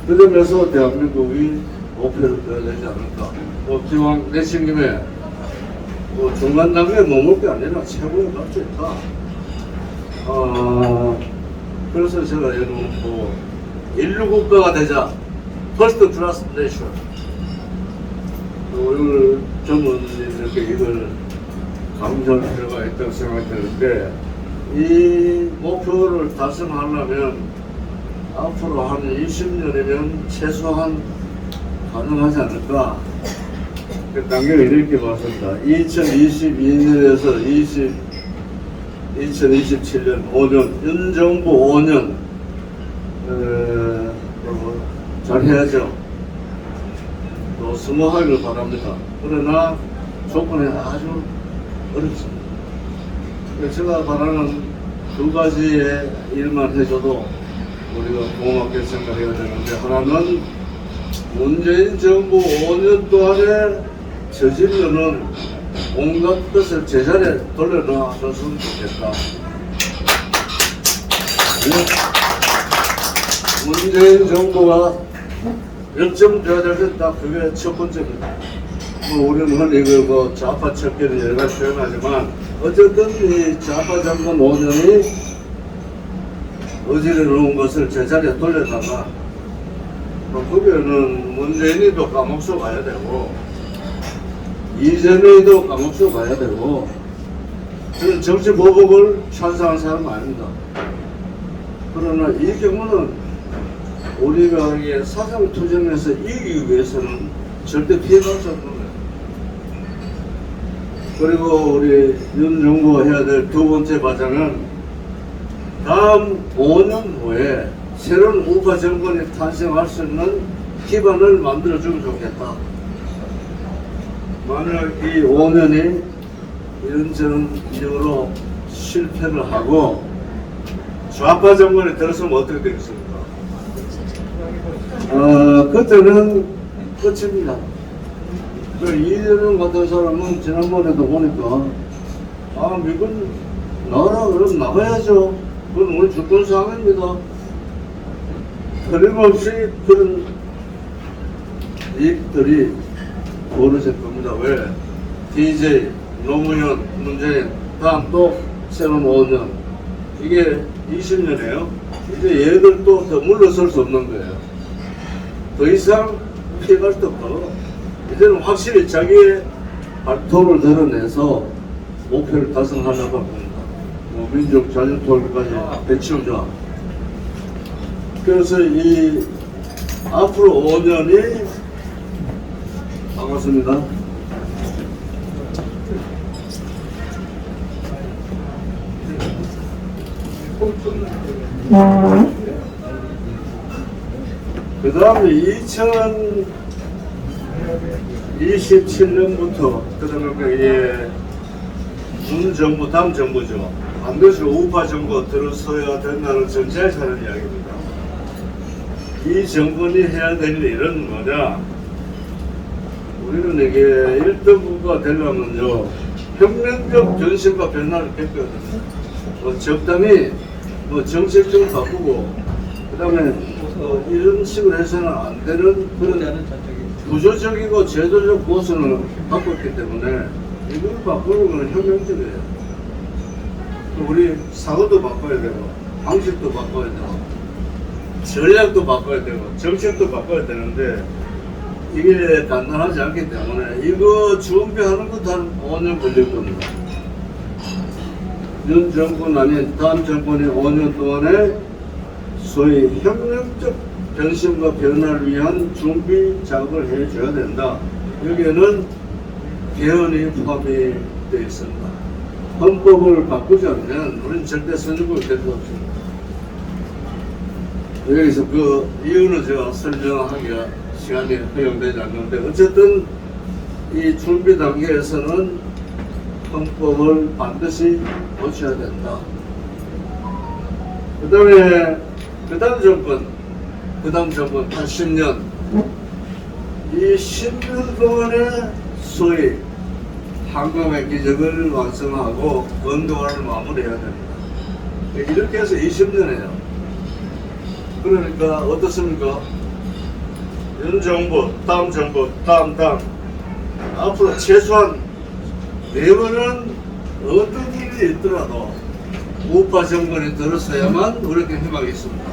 그 점에서 대한민국이 목표를 둬야 되지 않을까. 뭐 기왕 내신 김에 뭐 중간 단계에 머물 게 아니라 최고에 갈 수 있다. 그래서 제가 여러분 뭐 인류 국가가 되자. First Class Nation. 오늘 전문인들께 이걸 강조할 필요가 있다고 생각이 드는데 이 목표를 달성하려면 앞으로 한 20년이면 최소한 가능하지 않을까. 그 단계를 이렇게 봤습니다. 2022년에서 2027년 5년, 윤정부 5년 잘해야죠. 또 성공하기를 바랍니다. 그러나 조건이 아주 어렵습니다. 제가 바라는 두 가지의 일만 해줘도 우리가 고맙게 생각해야 되는데 하나는 문재인 정부 5년 동안에 저질러는 온갖 것을 제자리에 돌려놔줬으면 좋겠다. 문재인 정부가 역점돼야 될 딱 그게 첫 번째입니다. 뭐 우리는 흔히 그 좌파 척결을 여러 가지 표현하지만 어쨌든 이 좌파 정권 5년이 어지러 놓은 것을 제자리에 돌려다가 거기에는 문재인이도 감옥소 가야 되고 이재명이도 감옥소 가야 되고 저는 정치보복을 찬성하는 사람은 아닙니다. 그러나 이 경우는 우리가 사상투쟁에서 이기기 위해서는 절대 피해갈 수 없는 거예요. 그리고 우리 윤 정부가 해야 될 두 번째 과정은 다음 5년 후에 새로운 우파 정권이 탄생할 수 있는 기반을 만들어주면 좋겠다. 만약 이 5년이 이런저런 이유로 실패를 하고 좌파 정권이 들어서면 어떻게 되겠습니까? 그때는 끝입니다. 이재명 같은 사람은 지난번에도 보니까 미군 나라 그럼 나가야죠. 그건 우리 주권사항입니다. 틀림없이 그런 일들이 벌어질 겁니다. 왜? DJ, 노무현, 문재인, 다음 또 새로운 5년. 이게 20년이에요. 이제 얘들도 더 물러설 수 없는 거예요. 더 이상 피해갈 수 없고, 이제는 확실히 자기의 발톱을 드러내서 목표를 달성하려고 합니다. 민족 자주통일까지 배치우자. 그래서 이 앞으로 5년이 반갑습니다. 그 다음에 2027년부터 그다음에 문 정부 다음 정부죠. 반드시 우파 정부 들어서야 된다는 전제에서 하는 이야기입니다. 이 정권이 해야 될 일은 뭐냐? 우리는 이게 1등국가 되려면요 혁명적 변신과 변화를 겪어야 됩니다. 적당히 정책 좀 바꾸고 그 다음에 이런 식으로 해서는 안 되는 그런 구조적이고 제도적 보선을 바꿨기 때문에 이걸 바꾸는 건 혁명적이에요. 우리 사고도 바꿔야 되고 방식도 바꿔야 되고 전략도 바꿔야 되고 정책도 바꿔야 되는데 이게 간단하지 않기 때문에 이거 준비하는 것도 한 5년 걸릴 겁니다. 현 정권 아닌 다음 정권이 5년 동안에 소위 혁명적 변신과 변화를 위한 준비 작업을 해줘야 된다. 여기에는 개헌이 포함이 되어 있습니다. 헌법을 바꾸지 않으면 우리는 절대 선진국이 될 수 없습니다. 여기서 그 이유는 제가 설명하기가 시간이 허용되지 않는데 어쨌든 이 준비 단계에서는 헌법을 반드시 고쳐야 된다. 그 다음 정권 한 10년 이 10년 동안에 소위 한국의 기적을 완성하고 건강을 마무리해야 됩니다. 이렇게 해서 20년이에요. 그러니까 어떻습니까? 현 정부, 다음 정부, 다음 앞으로 최소한 4번은 어떤 일이 있더라도 우파 정권이 들어서야만 우리에게 희망이 있습니다.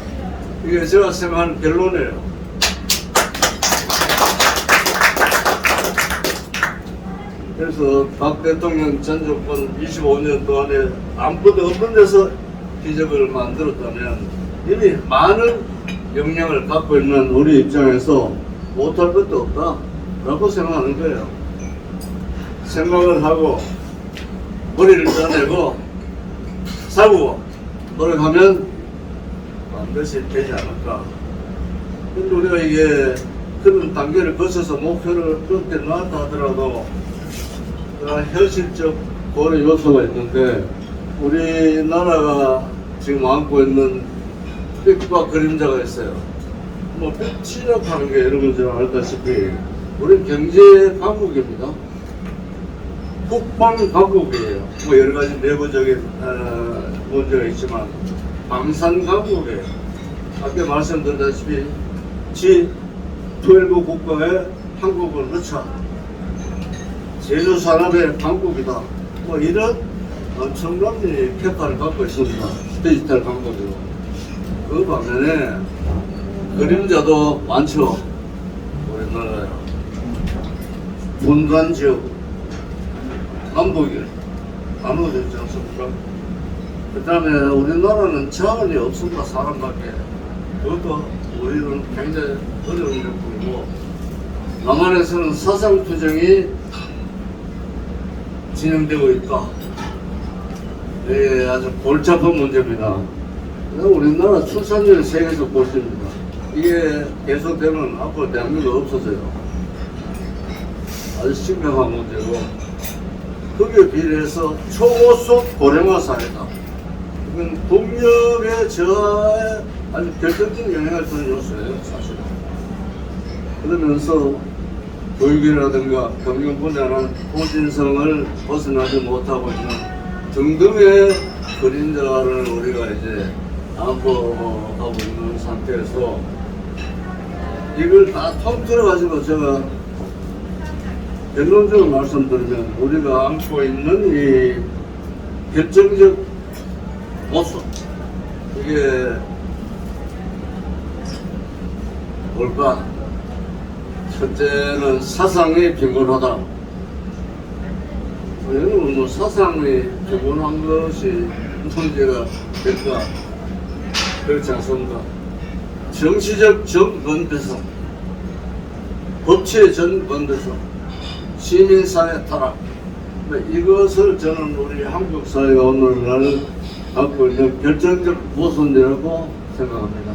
이게 제가 생각하는 결론이에요. 그래서 박 대통령 전 정권 25년 동안에 아무것도 없는 데서 기적을 만들었다면 이미 많은 역량을 갖고 있는 우리 입장에서 못할 것도 없다라고 생각하는 거예요. 생각을 하고 머리를 떠내고 사고 노력하면 반드시 되지 않을까. 근데 우리가 이게 그런 단계를 거쳐서 목표를 그렇게 놨다 하더라도 현실적 고려 요소가 있는데 우리나라가 지금 안고 있는 빛과 그림자가 있어요. 빛이라고 하는 게 여러분 잘 알다시피 우리 경제 강국입니다. 국방 강국이에요. 여러 가지 내부적인 문제가 있지만 방산 강국이에요. 아까 말씀드렸다시피 G12 국가에 한국을 넣자. 제조 산업의 강국이다. 이런 엄청난 캐파를 갖고 있습니다. 디지털 강국으로. 그 반면에 그림자도 많죠. 우리나라에 분단 지역 남북이 나누어져 있지 않습니까? 그 다음에 우리나라는 자원이 없습니다. 사람밖에. 그것도 우리는 굉장히 어려운 일이고 남한에서는 사상투쟁이 진행되고 있다. 이게 아주 골치 아픈 문제입니다. 우리나라 출산율 세계에서 보십니다. 이게 계속되면 앞으로 대한민국 없어져요. 아주 심각한 문제고, 거기에 비례해서 초고속 고령화 사회다. 이건 국력의 저하에 아주 결정적인 영향을 주는 요소예요, 사실은. 그러면서 교육이라든가 경영 분야는 호진성을 벗어나지 못하고 있는 등등의 그림자를 우리가 이제 안고하고 있는 상태에서 이걸 다 통틀어가지고 제가 결론적으로 말씀드리면 우리가 안고 있는 이 결정적 모습, 이게 뭘까? 첫째는 사상이 빈곤하다. 여러분, 뭐 사상이 빈곤한 것이 문제가 될까? 그렇지 않습니까? 정치적 전건대성, 법치의 전건대성, 시민사회 타락, 이것을 저는 우리 한국 사회가 오늘날 갖고 있는 결정적 모순이라고 생각합니다.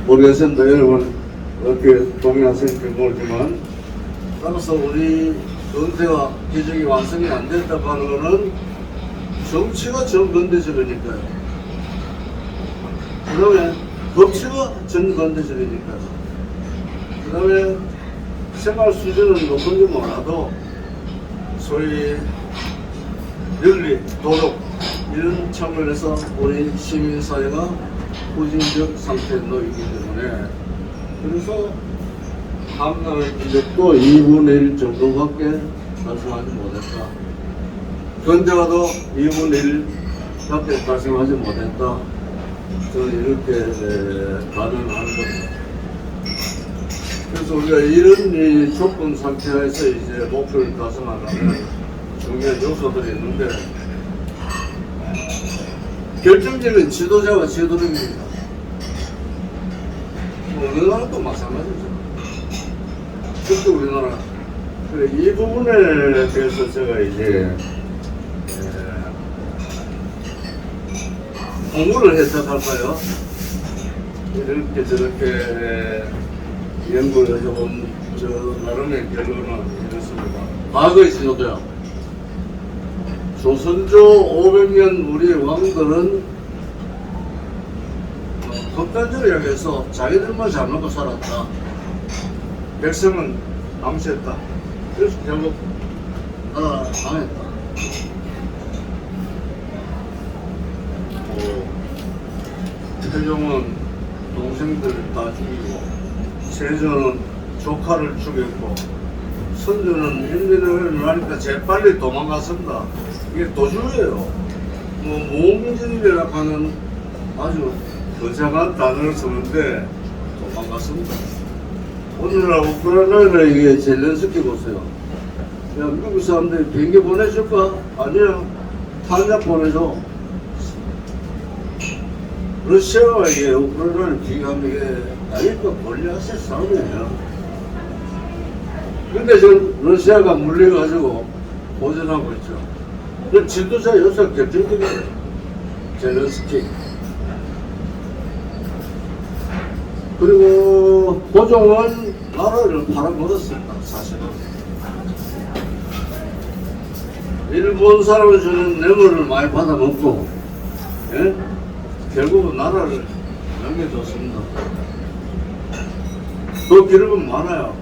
모르겠습니다. 여러분 어떻게 동의하실지 모르지만, 따라서 우리 은퇴와 기적이 완성이 안 됐다고 하는 것은 정치가 전건대적이니까요. 그 다음에 법치가 전건대적이니까요. 그 다음에 생활 수준은 높은지 몰라도 소위 윤리, 도덕 이런 측면에서 우리 시민사회가 후진적 상태에 놓이기 때문에, 그래서 함나의 기적도 2분의 1 정도밖에 달성하지 못했다. 견제와도 2분의 1밖에 달성하지 못했다. 저는 이렇게 가능하는 겁니다. 그래서 우리가 이런 이 조건 상태에서 이제 목표를 달성하려면 중요한 요소들이 있는데, 결정적인 지도자와 지도력입니다. 우리나라도 마찬가지죠. 특히 우리나라. 이 부분에 대해서 제가 이제 공부를 해서 할까요? 이렇게 저렇게 연구를 해본 저 나름의 결론은 이렇습니다. 과거의 지도자, 조선조 500년 우리 왕들은 극단적으로 이야기해서 자기들만 잘 먹고 살았다. 백성은 암시했다. 그래서 결국 나라 망했다. 태종은 동생들 다 죽이고, 세조는 조카를 죽였고, 선조는 인민을 하니까 재빨리 도망갔습니다. 이게 도주예요. 모험진이라고 하는 아주 거창한 단어를 쓰는데 도망갔습니다. 오늘날 우크라이나에 이게 젤렌스키 보세요. 야, 미국 사람들이 비행기 보내줄까? 아니야. 탄약 보내줘. 러시아와 이게 우크라이나를 비교하면 이게 나이가 골리앗의 싸움이에요. 근데 지금 러시아가 물려가지고 보전하고 있죠. 그 지도자 요소 결정적이에요. 젤렌스키. 그리고 고종은 나라를 팔아먹었습니다. 사실은. 일본 사람을 주는 뇌물을 많이 받아먹고, 예? 결국은 나라를 넘겨줬습니다. 그 기록은 많아요.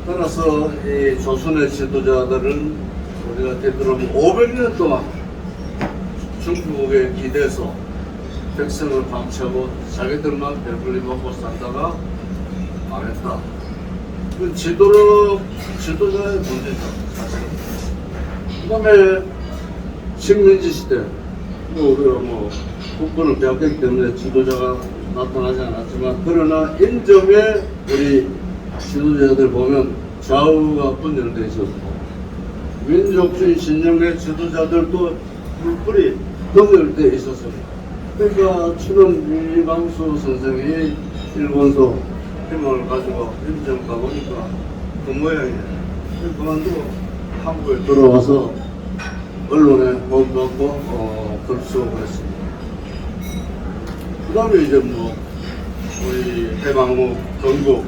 따라서 이 조선의 지도자들은 우리가 되돌아보면 500년 동안 중국에 기대서 백성을 방치하고 자기들만 배불리 먹고 살다가 망했다. 그 지도자의 문제죠, 사실은. 그 다음에 식민지 시대, 우리가 국권을 빼앗겼기 때문에 지도자가 나타나지 않았지만, 그러나 인점에 우리 지도자들 보면 좌우가 분열되어 있었고, 민족주의 진영의 지도자들도 뿔뿔이 분열되어 있었습니다. 그러니까 추는 이방수 선생이 일본서 희망을 가지고 인점 가보니까 그 모양이에요. 그만두고 한국에 들어와서 언론에 보도하고 글 쓰고 그랬습니다. 그 다음에 이제 뭐 우리 해방무 건국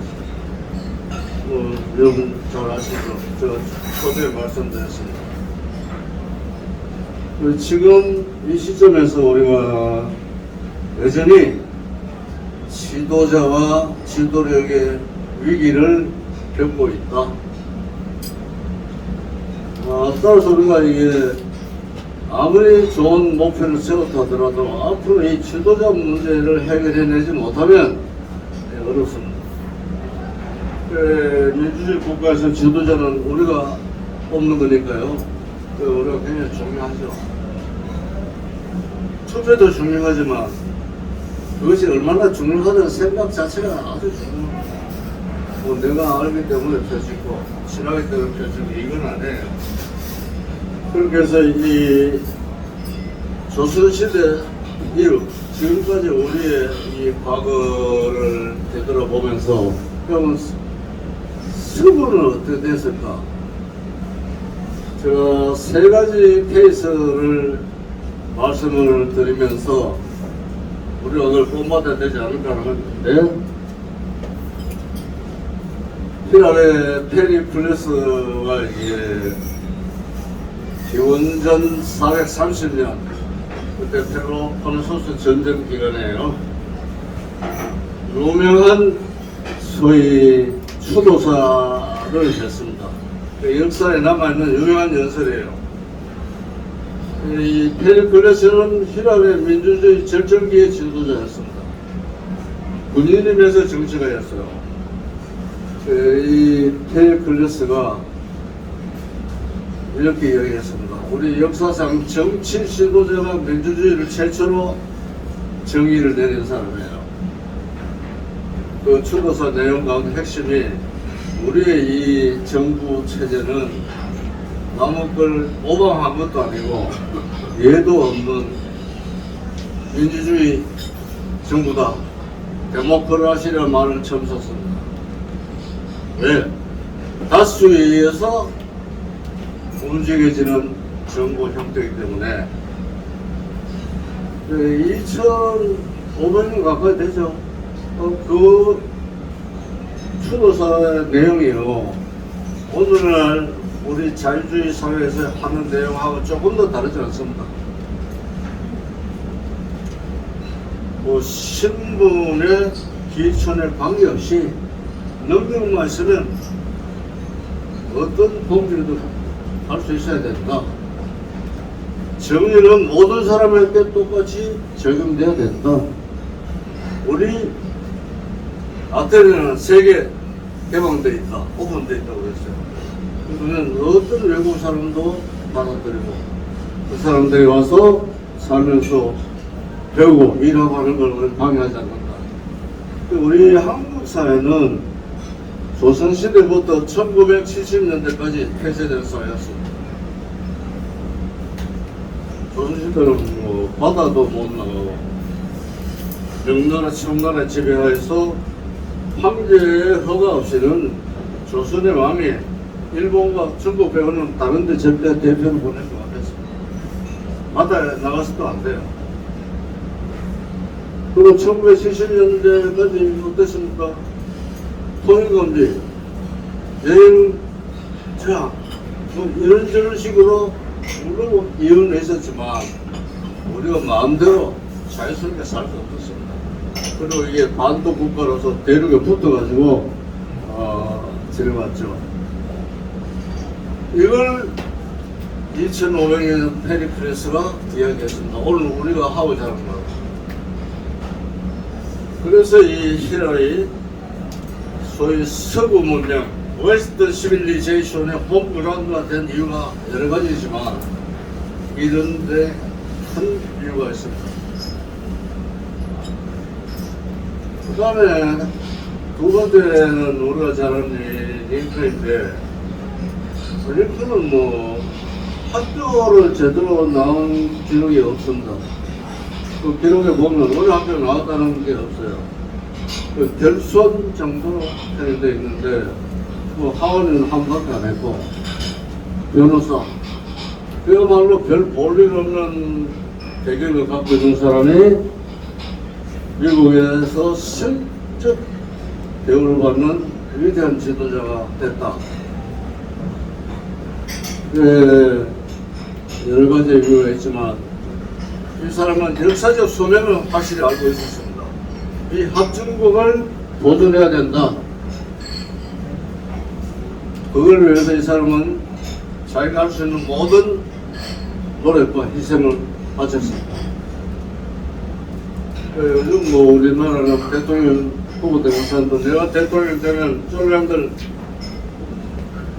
여러분 잘 아시죠? 제가 초대에 말씀드렸습니다. 지금 이 시점에서 우리가 여전히 지도자와 지도력의 위기를 겪고 있다. 따라서 우리가 이게 아무리 좋은 목표를 세웠다 하더라도 앞으로 이 지도자 문제를 해결해내지 못하면 어렵습니다. 민주주의 국가에서 지도자는 우리가 뽑는 거니까요. 우리가 굉장히 중요하죠. 투표도 중요하지만 그것이 얼마나 중요하다는 생각 자체가 아주 중요합니다. 뭐 내가 알기 때문에 펴지고 친하기 때문에 펴지고 이건 아니에요. 그렇게 해서 이 조선시대 이후 지금까지 우리의 이 과거를 되돌아보면서 그러면 서구는 어떻게 됐을까? 제가 세 가지 케이스를 말씀을 드리면서 우리가 그걸 본받아야 되지 않을까 하는 건데, 히라의 페리플레스가 이게 기원전 430년 그때 펠로폰네소스 전쟁 기간에요. 유명한 소위 추도사를 했습니다. 역사에 남아있는 유명한 연설이에요. 이 페리클레스는 히라의 민주주의 절정기의 지도자였습니다. 군인이면서 정치가였어요. 이 페리클레스가 이렇게 이야기했습니다. 우리 역사상 정치 지도자가 민주주의를 최초로 정의를 내린 사람이에요. 그 추도사 내용 가운데 핵심이 우리의 이 정부 체제는 남의 걸 모방한 것도 아니고 예도 없는 민주주의 정부다. 데모크라시라는 말을 처음 썼습니다. 왜? 다수에 의해서 움직여지는 정부 형태이기 때문에 2,500년 가까이 되죠. 그 추도사의 내용이요, 오늘날 우리 자유주의 사회에서 하는 내용하고 조금 더 다르지 않습니다. 뭐 신분의 기천에 관계없이 능력만 있으면 어떤 범죄도 할 수 있어야 된다. 정의는 모든 사람에게 똑같이 적용돼야 된다. 우리 아테네는 세계 개방돼 있다, 오픈돼 있다고 그랬어요. 그러면 어떤 외국 사람도 받아들이고 그 사람들이 와서 살면서 배우고 일하고 하는 걸 방해하지 않는다. 우리 한국 사회는 조선시대부터 1970년대까지 폐쇄된 사회였습니다. 조선시대는 뭐 바다도 못 나가고 명나라 청나라 지배하에서 황제의 허가 없이는 조선의 왕이 일본과 중국 빼고는 다른 데 절대 대표를 보낼 것 같았습니다. 바다에 나가서도 안 돼요. 그리고 1970년대까지 어땠습니까? 통일금지, 여행 제한, 뭐 이런저런 식으로 물론 이유는 있었지만 우리가 마음대로 자유스럽게 살 수 없었습니다. 그리고 이게 반도 국가로서 대륙에 붙어가지고 지내왔죠. 이걸 2500년 페리플레스가 이야기했습니다. 오늘 우리가 하고자 하는 거. 그래서 이 히라의 소위 서구 문명, 웨스턴 시빌리제이션의 홈그라운드가 된 이유가 여러 가지지만 이런데 큰 이유가 있습니다. 그 다음에 두 번째는 우리가 잘 아는 링컨인데, 링컨은 뭐 학교를 제대로 나온 기록이 없습니다. 그 기록에 보면 우리 학교 나왔다는 게 없어요. 그 결손 정도로 되어 있는데, 뭐 하원은 한 번밖에 안 했고, 변호사, 그야말로 별 볼일 없는 배경을 갖고 있는 사람이 미국에서 실적 대우를 받는 위대한 지도자가 됐다. 여러 가지 이유가 있지만 이 사람은 역사적 소명을 확실히 알고 있었습니다. 이 합중국을 보존해야 된다. 그걸 위해서 이 사람은 자기가 할 수 있는 모든 노력과 희생을 바쳤습니다. 요즘 뭐 우리나라는 대통령 후보 되는 사람도 내가 대통령 되면 쫄량들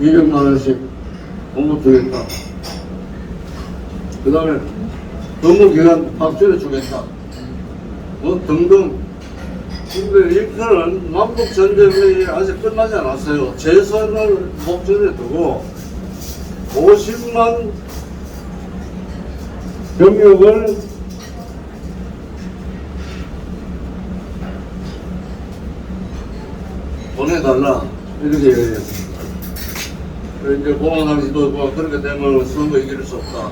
200만 원씩 공급 주겠다. 그 다음에 근무기간 확줄여 주겠다. 뭐 등등. 근데 링컨은 남북전쟁이 아직 끝나지 않았어요. 재선을 목전에 두고 50만 병력을 보내달라 이렇게 얘기했습니다. 이제 공화당 지도부가 그렇게 되면 선거 이길 수 없다.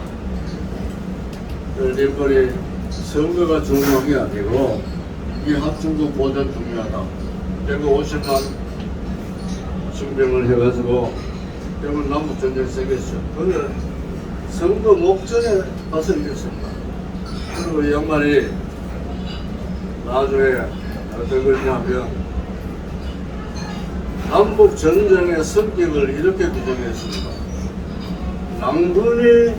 링컨이 선거가 중요한 게 아니고 이 합중국 보전 중요하다. 150만 중병을 해가지고 그러면 남북전쟁이 생겼죠. 그걸 선거 목전에 가서 이겼습니다. 그리고 이 양반이 나중에 어떤 거냐면 남북전쟁의 성격을 이렇게 규정했습니다. 낭군이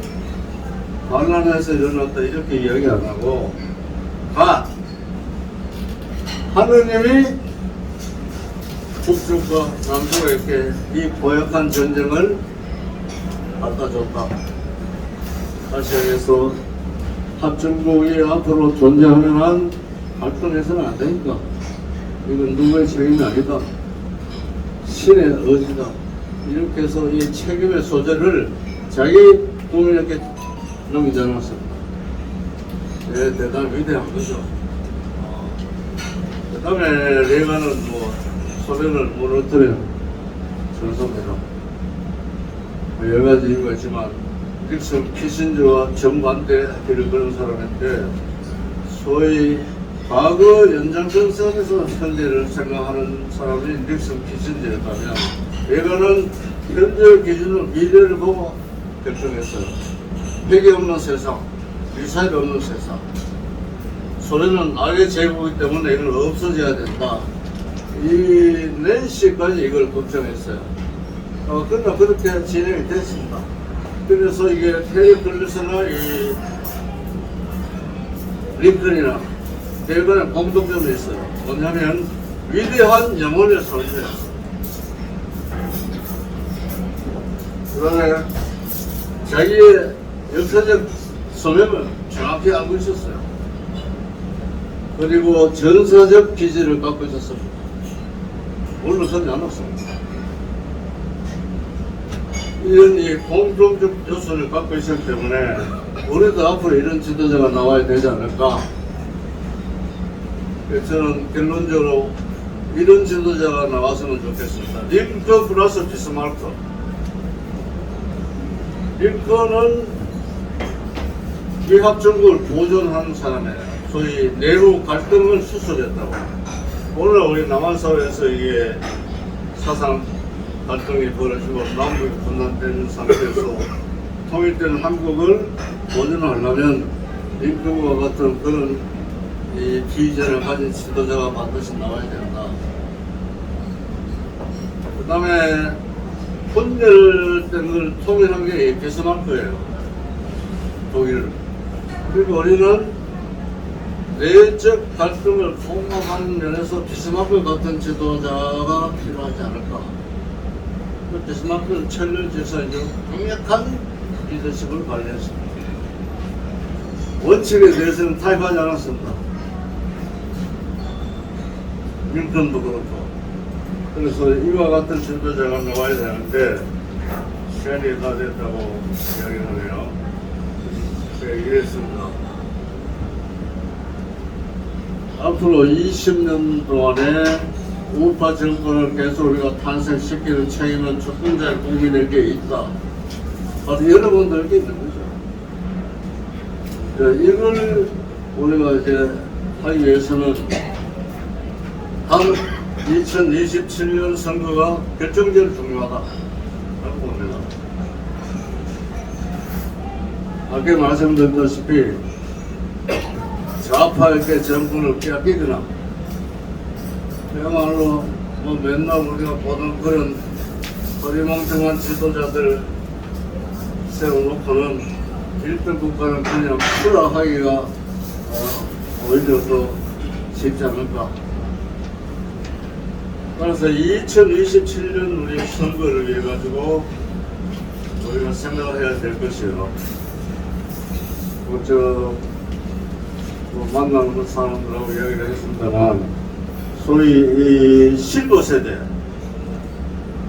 반란에서 일어났다 이렇게 이야기 안 하고 하느님이 북쪽과 남쪽에게 이 고약한 전쟁을 갖다 줬다. 다시 해서 합중국이 앞으로 존재하는 한 발전해서는 안 되니까 이건 누구의 책임이 아니다. 신의 의지다. 이렇게 해서 이 책임의 소재를 자기 국민에게 넘기지 않았습니다. 네, 대단히 위대한 거죠. 그 다음에 레가는 뭐 소련을 무너뜨린 전소입니다. 여러 가지 이유가 있지만 닉슨 키신저와 정반대 길을 걸은 사람인데 소위 과거 연장선상에서 현재를 생각하는 사람이 닉슨 키신저였다면 레가는 현재 기준으로 미래를 보고 결정했어요. 핵이 없는 세상, 미사일 없는 세상. 소련은 악의 제국이기 때문에 이걸 없어져야 된다. 이 낸시까지 이걸 걱정했어요. 그러나 그렇게 진행이 됐습니다. 그래서 이게 테리플리스나 이 링컨이나 대간에 공통점이 있어요. 뭐냐면 위대한 영혼의 소유예요. 그다음에 자기의 역사적 소명을 정확히 알고 있었어요. 그리고 전사적 기질을 갖고 있었습니다. 물러서지 않았습니다. 이런 이 공통적 요소를 갖고 있었기 때문에 우리도 앞으로 이런 지도자가 나와야 되지 않을까. 저는 결론적으로 이런 지도자가 나왔으면 좋겠습니다. 링컨 플러스 비스마르크. 링컨은 이 합중국을 보존하는 사람이에요. 소위 내부 갈등을 수술했다고. 오늘 우리 남한 사회에서 이게 사상 갈등이 벌어지고 남북이 분단되는 상태에서 통일된 한국을 보존하려면 링컨과 같은 그런 이 비전을 가진 지도자가 반드시 나와야 된다. 그 다음에 분열된 걸 통일한 게 비스마르크예요. 독일. 그리고 우리는 내적 갈등을 통합하는 면에서 비스마르크 같은 지도자가 필요하지 않을까. 그 비스마르크는 천년지사이죠. 강력한 리더십을 발휘했습니다. 원칙에 대해서는 타협하지 않았습니다. 링컨도 그렇고. 그래서 이와 같은 지도자가 나와야 되는데 시간이 다 됐다고 이야기를 하네요. 이랬습니다. 앞으로 20년 동안에 우파 정권을 계속 우리가 탄생시키는 책임은 주권자의 국민에게 있다. 바로 여러분들께 있는 거죠. 이걸 우리가 이제 하기 위해서는 다음 2027년 선거가 결정적으로 중요하다고 봅니다. 아까 말씀드렸다시피 좌파에게 정권을 빼앗기거나 그야말로 뭐 맨날 우리가 보던 그런 허리멍텅한 지도자들 세워놓고는 일등 국가는 그냥 풀어하기가 오히려 더 쉽지 않을까. 그래서 2027년 우리 선거를 위해 가지고 우리가 생각을 해야 될 것이요. 만나는 사람들하고 이야기를 했습니다만, 소위 이 실버 세대,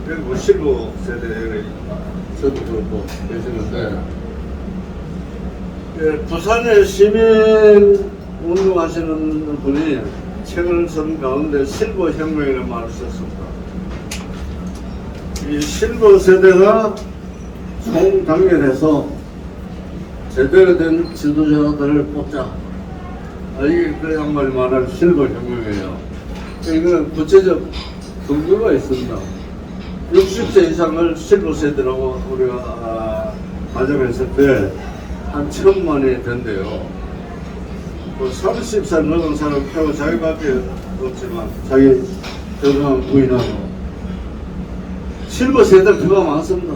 여기 뭐 실버 세대 저도 그렇고 계시는데, 예, 부산에 시민 운동하시는 분이 책을 쓴 가운데 실버 혁명이라는 말을 썼습니다. 이 실버 세대가 총단결해서 제대로 된 지도자들을 뽑자. 이게 그 양반이 말하는 실버 혁명이에요. 이거는 구체적 근거가 있습니다. 60세 이상을 실버 세대라고 우리가 가정했을 때 한 1000만이 된대요. 30살 넘은 사람 표가 자기밖에 없지만 자기 건강 부인하고 실버 세대 표가 많습니다.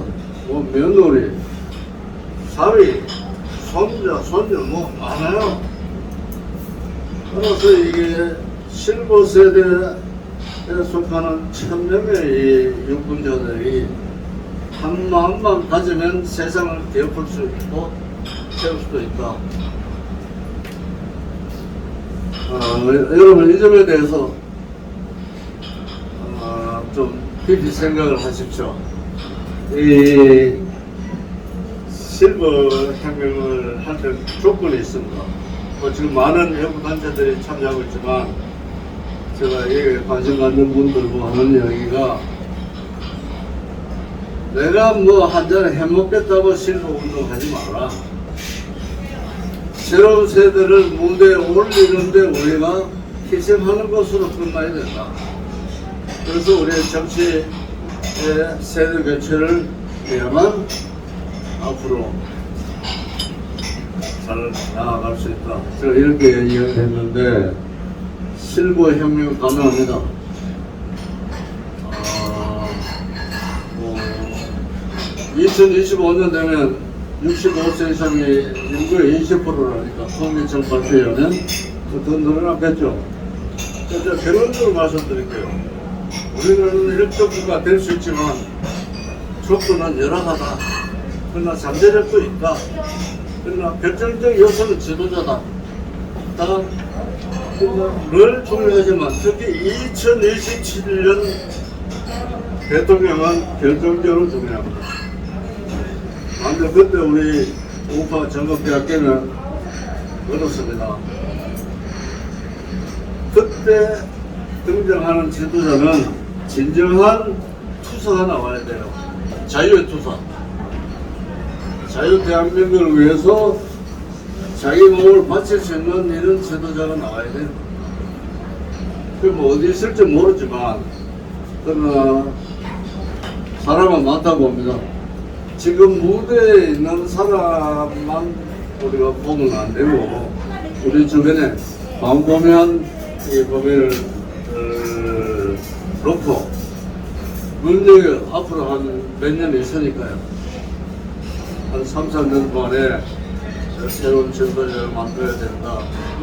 뭐 며느리, 사위, 손자, 손녀 뭐 많아요. 그래서 이게 실버 세대에 속하는 1000명의 유권자들이 한 마음만 가지면 세상을 뒤엎을 수 있고 세울 수도 있다. 여러분 이 점에 대해서 좀 깊이 생각을 하십시오. 이 실버 혁명을 할 때 조건이 있습니다. 지금 많은 연구 단체들이 참여하고 있지만 제가 이에 관심 갖는 분들과 하는 이야기가 내가 뭐 한 잔 해먹겠다고 실버 운동하지 마라. 새로운 세대를 무대에 올리는데 우리가 희생하는 것으로 끝나야 된다. 그래서 우리의 정치의 세대 교체를 해야만 앞으로 잘 나아갈 수 있다. 제가 이렇게 이야기를 했는데 실버 혁명 가능합니다. 2025년 되면 65세 이상이 인구의 20%라니까 통계청 발표에 의하면 더 늘어나겠죠. 제가 결론적으로 말씀드릴게요. 우리는 일정부가 될 수 있지만 조건은 여러하다. 그러나 잠재력도 있다. 그러나 결정적 요소는 지도자다. 늘 중요하지만 특히 2027년 대통령은 결정적으로 중요합니다. 반면 그때 우리 우파 전국대학교는 어렵습니다. 그때 등장하는 지도자는 진정한 투사가 나와야 돼요. 자유의 투사. 자유 대한민국을 위해서 자기 몸을 바칠 수 있는 이런 지도자가 나와야 돼요. 뭐 어디 있을지 모르지만 그러나 사람은 많다고 봅니다. 지금 무대에 있는 사람만 우리가 보면 안 되고 우리 주변에 광범위한 이 범위를 놓고 문제가 앞으로 한 몇 년 있으니까요. 한 3, 4년 동안에 새로운 지도자를 만들어야 된다.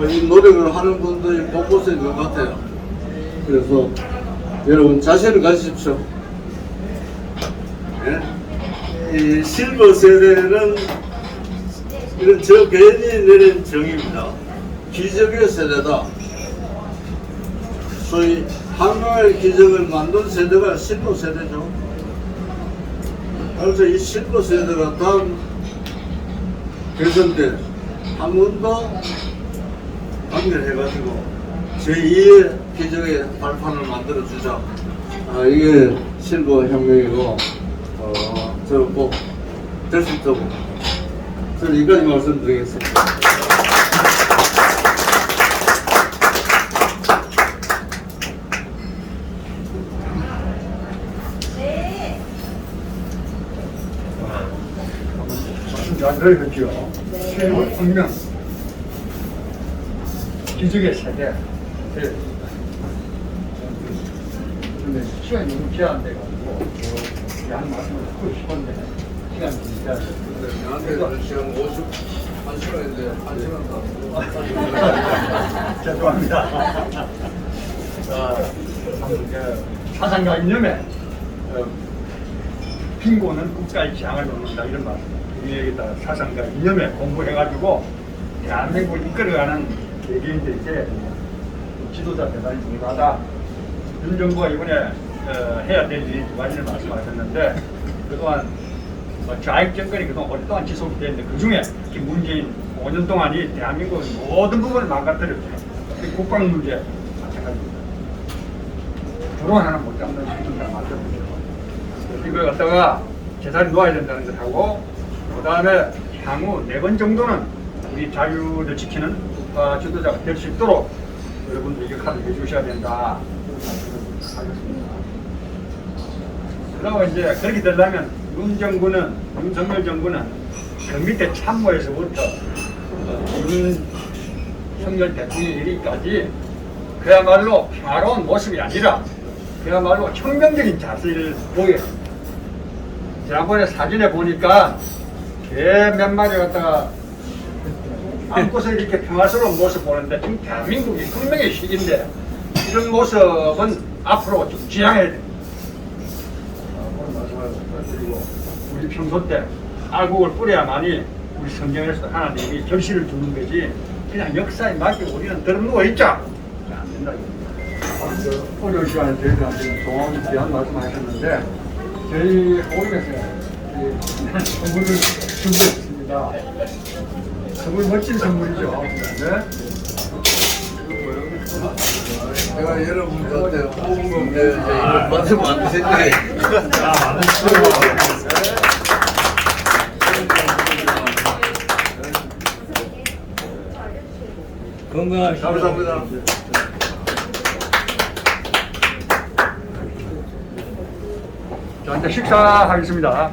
이 노력을 하는 분들이 곳곳에 있는 것 같아요. 그래서 여러분 자신을 가지십시오. 예? 이 실버 세대는 이런 저 개인이 내린 정의입니다. 기적의 세대다. 소위 한강의 기적을 만든 세대가 실버 세대죠. 그래서 이 실버 세대가 다음 대선 때 한 번 더 단결해가지고 제2의 기적의 발판을 만들어주자. 이게 실버 혁명이고 저는 꼭 될 수 있다고 저는 여기까지 말씀드리겠습니다. 잘 들었죠. 최고 혁명, 기적의 세대. 근데 시간이 너무 제한돼가지고 양 말씀을 듣고 싶은데 시간이 좀 제한돼. 저한테 시간 51시간인데 1시간 다 죄송합니다. 사상과 이념에 빈곤은 국가의 지향을 놓는다 이런 말씀. 여기다 사상과 이념에 공부해가지고 대한민국을 이끌어가는 개개인들이 이제 지도자 대단히 중요하다. 윤 정부가 이번에 해야 될 일이 두 가지를 말씀하셨는데 그동안 좌익 정권이 그동안 오랫동안 지속이 됐는데 그 중에 특히 문재인 5년 동안이 대한민국의 모든 부분을 망가뜨렸죠. 국방 문제 마찬가지입니다. 드론 하나 못 잡는 수준이라 말이죠. 이걸 갖다가 제자리 놓아야 된다는 것하고 그 다음에 향후 4번 정도는 우리 자유를 지키는 국가 지도자가 될 수 있도록 여러분들 역할을 해주셔야 된다. 하겠습니다. 그리고 이제 그렇게 되려면 윤석열 정부는 그 밑에 참모에서부터 윤석열 대통령이 이르기까지 그야말로 평화로운 모습이 아니라 그야말로 혁명적인 자세를 보여요. 지난번에 사진에 보니까 개 몇 마리 갖다가 안고서 이렇게 평화스러운 모습 보는데 지금 대한민국이 혁명의 시기인데 이런 모습은 앞으로 좀 지향해야 됩니다. 오늘 말씀을 드리고 우리 평소 때 알곡을 뿌려야만이 우리 성경에서도 하나님이 결실을 주는 거지 그냥 역사에 맡기고 우리는 들어누워 있자. 안 된다. 어려운 시간에 저희들한테 좋은 귀한 말씀하셨는데 저희 오름에서 선물을 준비했습니다. 선물 멋진 선물이죠. 네? 제가 여러분한테 뽑은 건데 이거 받으면 안 되는데 건강하시고 감사합니다. 자, 이제 식사하겠습니다.